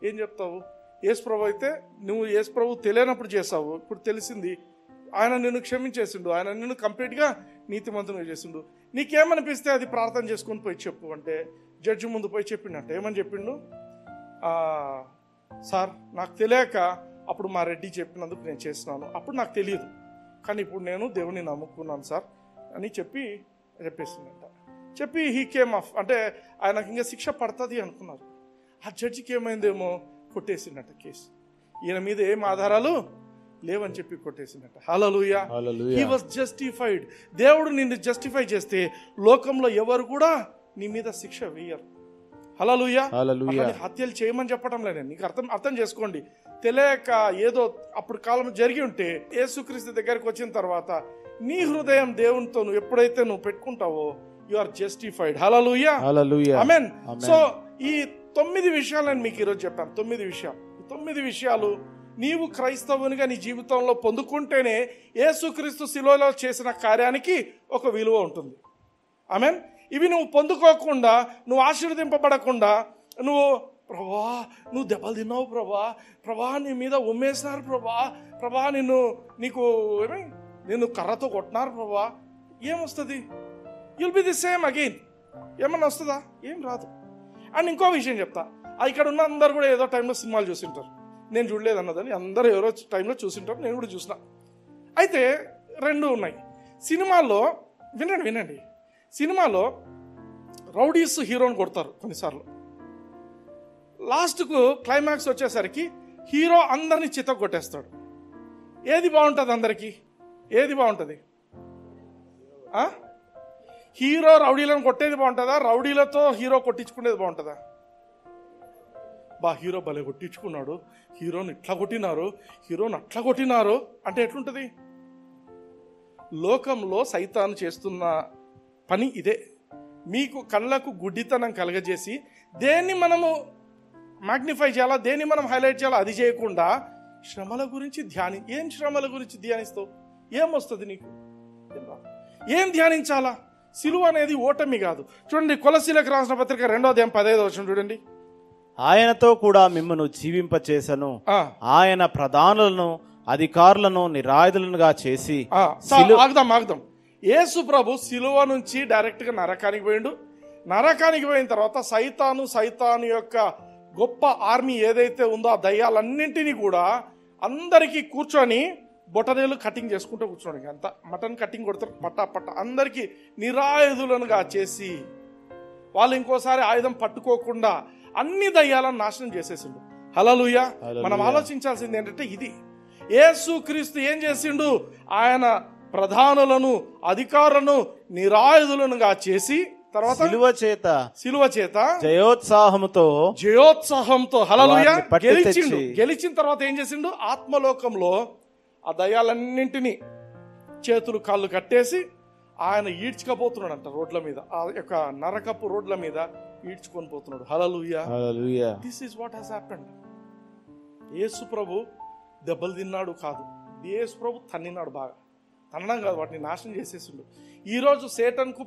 ఏం చెప్తావు? యేసు ప్రభు అయితే నువ్వు యేసు ప్రభు తెలియనప్పుడు చేసావు, ఇప్పుడు తెలిసింది. ఆయన నిన్ను క్షమించేసిండు, ఆయన నిన్ను కంప్లీట్గా నీతిమంతునిగా చేసిండు. నీకేమనిపిస్తే అది ప్రార్థన చేసుకొని పోయి చెప్పు అంటే జడ్జి ముందు పోయి చెప్పిండంట. ఏమని చెప్పిండు? సార్ నాకు తెలియక అప్పుడు మా రెడ్డి చెప్పినందుకు నేను చేస్తున్నాను, అప్పుడు నాకు తెలియదు, కానీ ఇప్పుడు నేను దేవుని నమ్ముకున్నాను సార్ అని చెప్పేసిందంట. చెప్పి హీ కేమ్ ఆఫ్, అంటే ఆయనకి ఇంకా శిక్ష పడుతుంది అనుకున్నారు. ఆ జడ్జికి ఏమైందేమో కొట్టేసిందట కేసు. ఈయన మీద ఏం ఆధారాలు లేవని చెప్పి కొట్టేసిందట. హల్లెలూయా, హీ వాస్ జస్టిఫైడ్. దేవుడు నిన్ను జస్టిఫై చేస్తే లోకంలో ఎవరు కూడా నీ మీద శిక్ష వేయరు. హల్లెలూయా. హత్యలు చేయమని చెప్పడం లేదు. నీకు అర్థం చేసుకోండి. తెలియక ఏదో అప్పుడు కాలం జరిగి ఉంటే యేసుక్రీస్తు దగ్గరికి వచ్చిన తర్వాత నీ హృదయం దేవునితో నువ్వు ఎప్పుడైతే నువ్వు పెట్టుకుంటావో you are justified. Hallelujah, amen. So ఈ 9 విషయాలు నేను మీకు ఈరోజు చెప్పాను. 9 విషయాలు. ఈ 9 విషయాలు నీవు క్రైస్తవునిగా నీ జీవితంలో పొందుకుంటేనే యేసుక్రీస్తు శిలువలో చేసిన కార్యానికి ఒక విలువ ఉంటుంది. ఆమేన్. ఇవి నువ్వు పొందుకోకుండా, నువ్వు ఆశీర్వదింపబడకుండా, ప్రభా నువ్వు దెబ్బలు తిన్నావు, ప్రభా నీ మీద ఉమ్మేసినారు, ప్రభా నిన్ను కర్రతో కొట్టినారు, ప్రభా ఏమొస్తుంది? You'll be the same again. ఏమన్నా వస్తుందా? ఏం రాదు. అండ్ ఇంకో విషయం చెప్తా. ఇక్కడ ఉన్న అందరు కూడా ఏదో టైంలో సినిమాలు చూసింటారు. నేను చూడలేదు అన్నదని అందరూ ఎవరో టైంలో చూసింటారు, నేను కూడా చూసిన. అయితే 2 ఉన్నాయి సినిమాల్లో. వినండి. సినిమాలో రౌడీస్ హీరోని కొడతారు కొన్నిసార్లు. లాస్ట్కు క్లైమాక్స్ వచ్చేసరికి హీరో అందరినీ చిత్త కొట్టేస్తాడు. ఏది బాగుంటుంది? అందరికీ ఏది బాగుంటుంది? హీరో రౌడీలను కొట్టేది బాగుంటుందా? రౌడీలతో హీరో కొట్టించుకునేది బాగుంటుందా? హీరో భలే కొట్టించుకున్నాడు, హీరోని ఇట్లా కొట్టినారు, హీరోని అట్లా కొట్టినారు అంటే ఎట్లుంటుంది? లోకంలో సైతాను చేస్తున్న పని ఇదే. మీకు కళ్ళకు గుడ్డితనం కలగజేసి దేన్ని మనము మ్యాగ్నిఫై చేయాలా, దేన్ని మనం హైలైట్ చేయాలా అది చేయకుండా శ్రమల గురించి ఏం శ్రమల గురించి ధ్యానిస్తావు? ఏమొస్తుంది నీకు? ఏం ధ్యానించాలా? సిలువ అనేది ఓటమి కాదు. చూడండి, కొలసీలకు రాసిన పత్రిక 2వ అధ్యాయం 15వ వచనం చూడండి. ఆయనతో కూడా మిమ్మల్ని జీవింపచేసను, ఆయన ప్రధానులను అధికారులను నిరాయుధులుగా చేసి. ఆగుదాం. యేసు ప్రభు సిలువ నుంచి డైరెక్ట్ గా నరకానికి పోయిండు. నరకానికి పోయిన తర్వాత సైతాను యొక్క గొప్ప ఆర్మీ ఏదైతే ఉందో ఆ దయ్యాలన్నింటినీ కూడా అందరికీ కూర్చొని బొటనేలు కటింగ్ చేసుకుంటూ కూర్చోండి. అంత మటన్ కటింగ్ కొడతారు పట్ట అందరికీ నిరాయుధులనుగా చేసి వాళ్ళు ఇంకోసారి ఆయుధం పట్టుకోకుండా అన్ని దయ్యాలను నాశనం చేసేసిండు. హల్లెలూయా. మనం ఆలోచించాల్సింది ఏంటంటే ఇది. యేసుక్రీస్తు ఏం చేసిండు? ఆయన ప్రధానులను అధికారులను నిరాయుధులనుగా చేసి తర్వాత సిలువ చేత జయోత్సాహంతో హల్లెలూయా గెలిచిన తర్వాత ఏం చేసిండు? ఆత్మలోకంలో ఆ దయ్యాలన్నింటినీ చేతులు కాళ్ళు కట్టేసి ఆయన ఈడ్చుకపోతున్నాడంట రోడ్ల మీద, ఆ యొక్క నరకపు రోడ్ల మీద ఈడ్చుకొని పోతున్నాడు. Hallelujah. This is what has happened. యేసు ప్రభు దెబ్బలు తిన్నాడు కాదు, యేసు ప్రభు తన్నినాడు. బాగా తన్నడం కాదు, వాటిని నాశనం చేసేసిండు. ఈరోజు సేటన్కు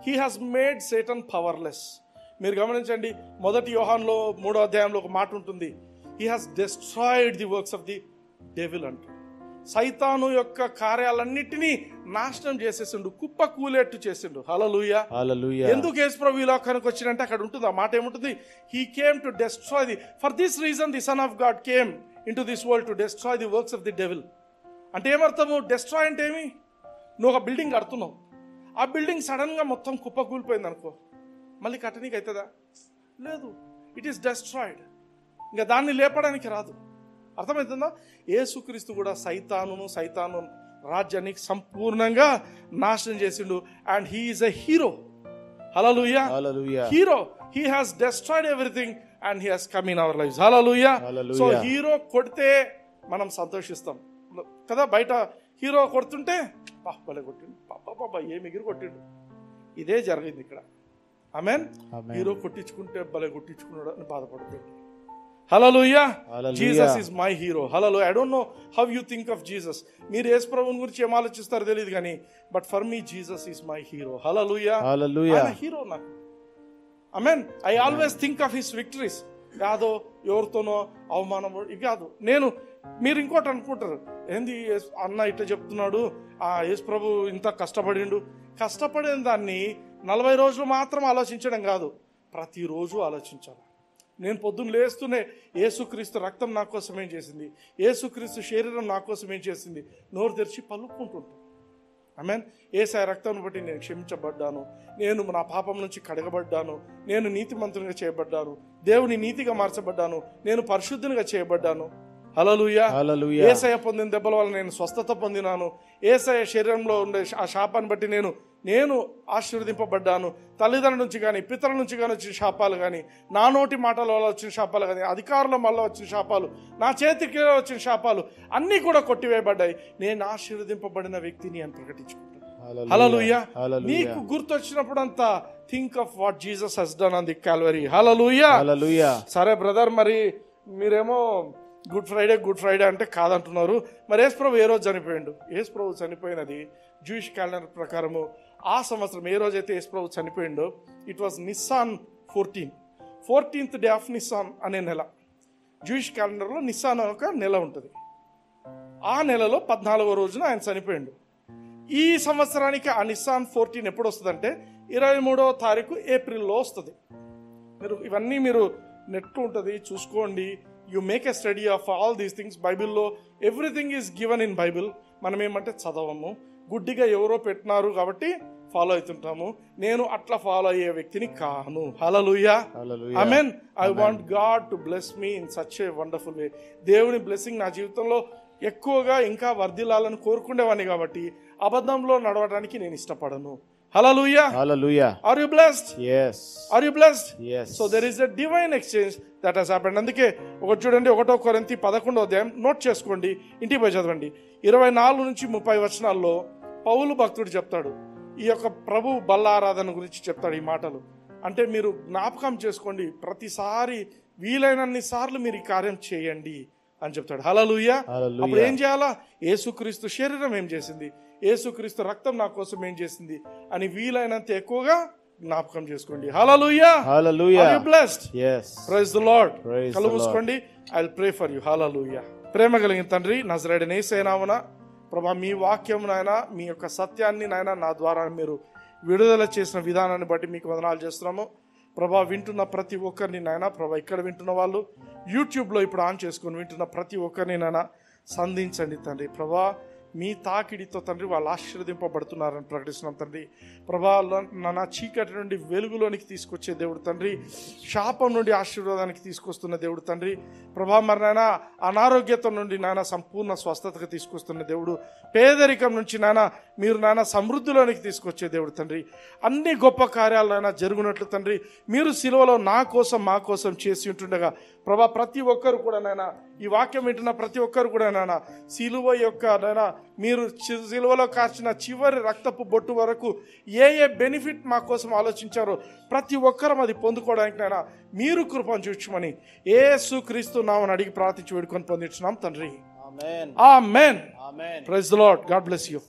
he has made Satan powerless. మీరు గమనించండి, 1 యోహానులో 3వ అధ్యాయంలో ఒక మాట ఉంటుంది, he has destroyed the works of the devil అంట. సైతాను యొక్క కార్యాలన్నిటినీ నాశనం చేసేసిండు, కుప్ప కూలేట్టు చేసిండు. హల్లెలూయా. ఎందుకు యేసు ప్రభు ఈ లోకానికి వచ్చిందంటే అక్కడ ఉంటుంది ఆ మాట ఏముంటుంది? He came to destroy the, for this reason the son of God came into this world to destroy the works of the devil. అంటే ఏమర్థము? డెస్ట్రాయ్ అంటే ఏమి? నువ్వు ఒక బిల్డింగ్ కడుతున్నావు, ఆ బిల్డింగ్ సడన్ గా మొత్తం కుప్ప కూలిపోయింది అనుకో, మళ్ళీ కట్టనీకి అవుతుందా? లేదు. It is destroyed. ఇంకా దాన్ని లేపడానికి రాదు. అర్థమవుతుందా? యేసుక్రీస్తు కూడా సైతాను రాజ్యాన్ని సంపూర్ణంగా నాశనం చేసిండు. And he is a hero. Hallelujah. Hero. He has destroyed everything and he has come in our lives. Hallelujah. So hero కొడితే మనం సంతోషిస్తాం కదా. బయట హీరో కొడుతుంటే భలే కొట్టిండు, పాప ఏమి ఎగిరి కొట్టిండు. ఇదే జరిగింది ఇక్కడ. ఆమేన్. హీరో కొట్టించుకుంటే భలే కొట్టించుకున్నాడు అని బాధపడుతుంది. Hallelujah. Jesus is my hero. Hallelujah. I don't know how you think of Jesus. మీరు యేసు ప్రభువుని గురించి ఏం ఆలోచిస్తారో తెలియదు కానీ but for me Jesus is my hero. Hallelujah. ఆయన హీరో నాకు. Amen. I always think of his victories. కాదో ఎవరితోనో అవమానం కాదు. మీరు ఇంకోటి అనుకుంటారు, ఏంది అన్న ఇట్లా చెప్తున్నాడు, యేసు ప్రభు ఇంత కష్టపడిన దాన్ని 40 రోజులు మాత్రం ఆలోచించడం కాదు, ప్రతిరోజు ఆలోచించాలి. నేను పొద్దున్న లేస్తూనే యేసుక్రీస్తు రక్తం నా కోసం ఏం చేసింది, యేసుక్రీస్తు శరీరం నా కోసం ఏం చేసింది నోరు తెరిచి పలుకుంటుంటాను. ఆమేన్. యేసయ్య రక్తాన్ని బట్టి నేను క్షమించబడ్డాను, నేను నా పాపం నుంచి కడగబడ్డాను, నేను నీతిమంతునిగా చేయబడ్డాను, దేవుని నీతిగా మార్చబడ్డాను, నేను పరిశుద్ధునిగా చేయబడ్డాను. హల్లెలూయా. యేసయ్య పొందిన దెబ్బల వల్ల నేను స్వస్థత పొందినాను. యేసయ్య శరీరంలో ఉండే ఆ శాపాన్ని బట్టి నేను ఆశీర్వదింపబడ్డాను. తల్లిదండ్రుల నుంచి కానీ పితరుల నుంచి కానీ వచ్చిన శాపాలు కానీ, నా నోటి మాటల వల్ల వచ్చిన శాపాలు కానీ, అధికారుల వల్ల వచ్చిన శాపాలు, నా చేతికి వచ్చిన శాపాలు అన్నీ కూడా కొట్టివేయబడ్డాయి. నేను ఆశీర్వదింపబడిన వ్యక్తిని అని ప్రకటించుకుంటాను. హల్లెలూయా. నీకు గుర్తొచ్చినప్పుడు అంతా think of what Jesus has done on the Calvary. Hallelujah. సరే బ్రదర్, మరి మీరేమో గుడ్ ఫ్రైడే అంటే కాదంటున్నారు. మరి యేసు ప్రభు ఏ రోజు చనిపోయిండు? యేసు ప్రభు చనిపోయినది జూయిష్ క్యాలెండర్ ప్రకారము ఆ సంవత్సరం ఏ రోజైతే యేసు ప్రభు చనిపోయిండో it was Nisan 14th day of Nisan అనే నెల. జూయిష్ క్యాలెండర్లో నిస్సాన్ ఒక నెల ఉంటుంది. ఆ నెలలో 14వ రోజున ఆయన చనిపోయిండు. ఈ సంవత్సరానికి ఆ నిస్సాన్ 14 ఎప్పుడు వస్తుందంటే 23వ తారీఖు ఏప్రిల్లో వస్తుంది. ఇవన్నీ మీరు నెట్ ఉంటుంది, చూసుకోండి. You make a study of all these things. బైబిల్లో everything is given in Bible. మనం ఏమంటే చదవము, గుడ్డిగా ఎవరో పెట్టినారు కాబట్టి ఫాలో అవుతుంటాము. నేను అట్లా ఫాలో అయ్యే వ్యక్తిని కాను. Hallelujah. Amen. I want God to bless me in such a wonderful way. దేవుని బ్లెస్సింగ్ నా జీవితంలో ఎక్కువగా ఇంకా వర్ధిల్లాలని కోరుకునేవాడిని కాబట్టి అబద్ధంలో నడవడానికి నేను ఇష్టపడను. Hallelujah. Are you blessed? Yes. Are you blessed? Yes. So there is a divine exchange that has happened. అందుకే ఒకటి చూడండి, 1 కొరింథీ 11వ అధ్యాయం నోట్ చేసుకోండి, ఇంటికి పోయి చదవండి. 24 నుంచి 30 వచనాల్లో పౌలు భక్తుడు చెప్తాడు, ఈ యొక్క ప్రభు బల్ల ఆరాధన గురించి చెప్తాడు. ఈ మాటలు అంటే మీరు జ్ఞాపకం చేసుకోండి, ప్రతిసారి వీలైనన్ని సార్లు మీరు ఈ కార్యం చేయండి అని చెప్తాడు. హల్లెలూయా. అప్పుడు ఏం చేయాలా? యేసుక్రీస్తు శరీరం ఏం చేసింది, యేసుక్రీస్తు రక్తం నా కోసం ఏం చేసింది అని వీలైనంత ఎక్కువగా జ్ఞాపకం చేసుకోండి. హల్లెలూయా. Are you blessed? Yes. Praise the Lord. కళ్ళు మూసుకోండి. I'll pray for you. హల్లెలూయా. ప్రేమ కలిగిన తండ్రి, నజరేయుడైన యేసయ్య నామమున ప్రభా మీ వాక్యం నాయన, మీ యొక్క సత్యాన్ని నాయన నా ద్వారా మీరు విడుదల చేసిన విధానాన్ని బట్టి మీకు వందనాలు చేస్తున్నాము ప్రభా. వింటున్న ప్రతి ఒక్కరిని నాయన ప్రభా, ఇక్కడ వింటున్న వాళ్ళు యూట్యూబ్లో ఇప్పుడు ఆన్ చేసుకొని వింటున్న ప్రతి ఒక్కరిని నాయన సంధించండి తండ్రి ప్రభా. మీ తాకిడితో తండ్రి వాళ్ళు ఆశీర్వదింపబడుతున్నారని ప్రకటిస్తున్నాం తండ్రి ప్రభా. నా చీకటి నుండి వెలుగులోనికి తీసుకొచ్చే దేవుడు తండ్రి, శాపం నుండి ఆశీర్వాదానికి తీసుకొస్తున్న దేవుడు తండ్రి ప్రభా. మరి నాయన అనారోగ్యత నుండి నాయన సంపూర్ణ స్వస్థతకు తీసుకొస్తున్న దేవుడు, పేదరికం నుంచి నాయన మీరు నాయన సమృద్ధిలోనికి తీసుకొచ్చే దేవుడు తండ్రి. అన్ని గొప్ప కార్యాలు నాయన జరుగునట్లు తండ్రి మీరు సిలువలో నా కోసం మా కోసం చేసి ఉంటుండగా ప్రభా, ప్రతి ఒక్కరు కూడా నాయన ఈ వాక్యం వింటున్న ప్రతి ఒక్కరు కూడా నాయన సిలువ యొక్క నాయన మీరు సిలువలో కార్చిన చివరి రక్తపు బొట్టు వరకు ఏ బెనిఫిట్ మా కోసం ఆలోచించారో ప్రతి ఒక్కరం అది పొందుకోవడానికి నాయన మీరు కృపను చూచమని యేసుక్రీస్తు నామమున అడిగి ప్రార్థించి వేడుకొని పొందించున్నాం తండ్రి. ఆమేన్. Praise the Lord. God bless you.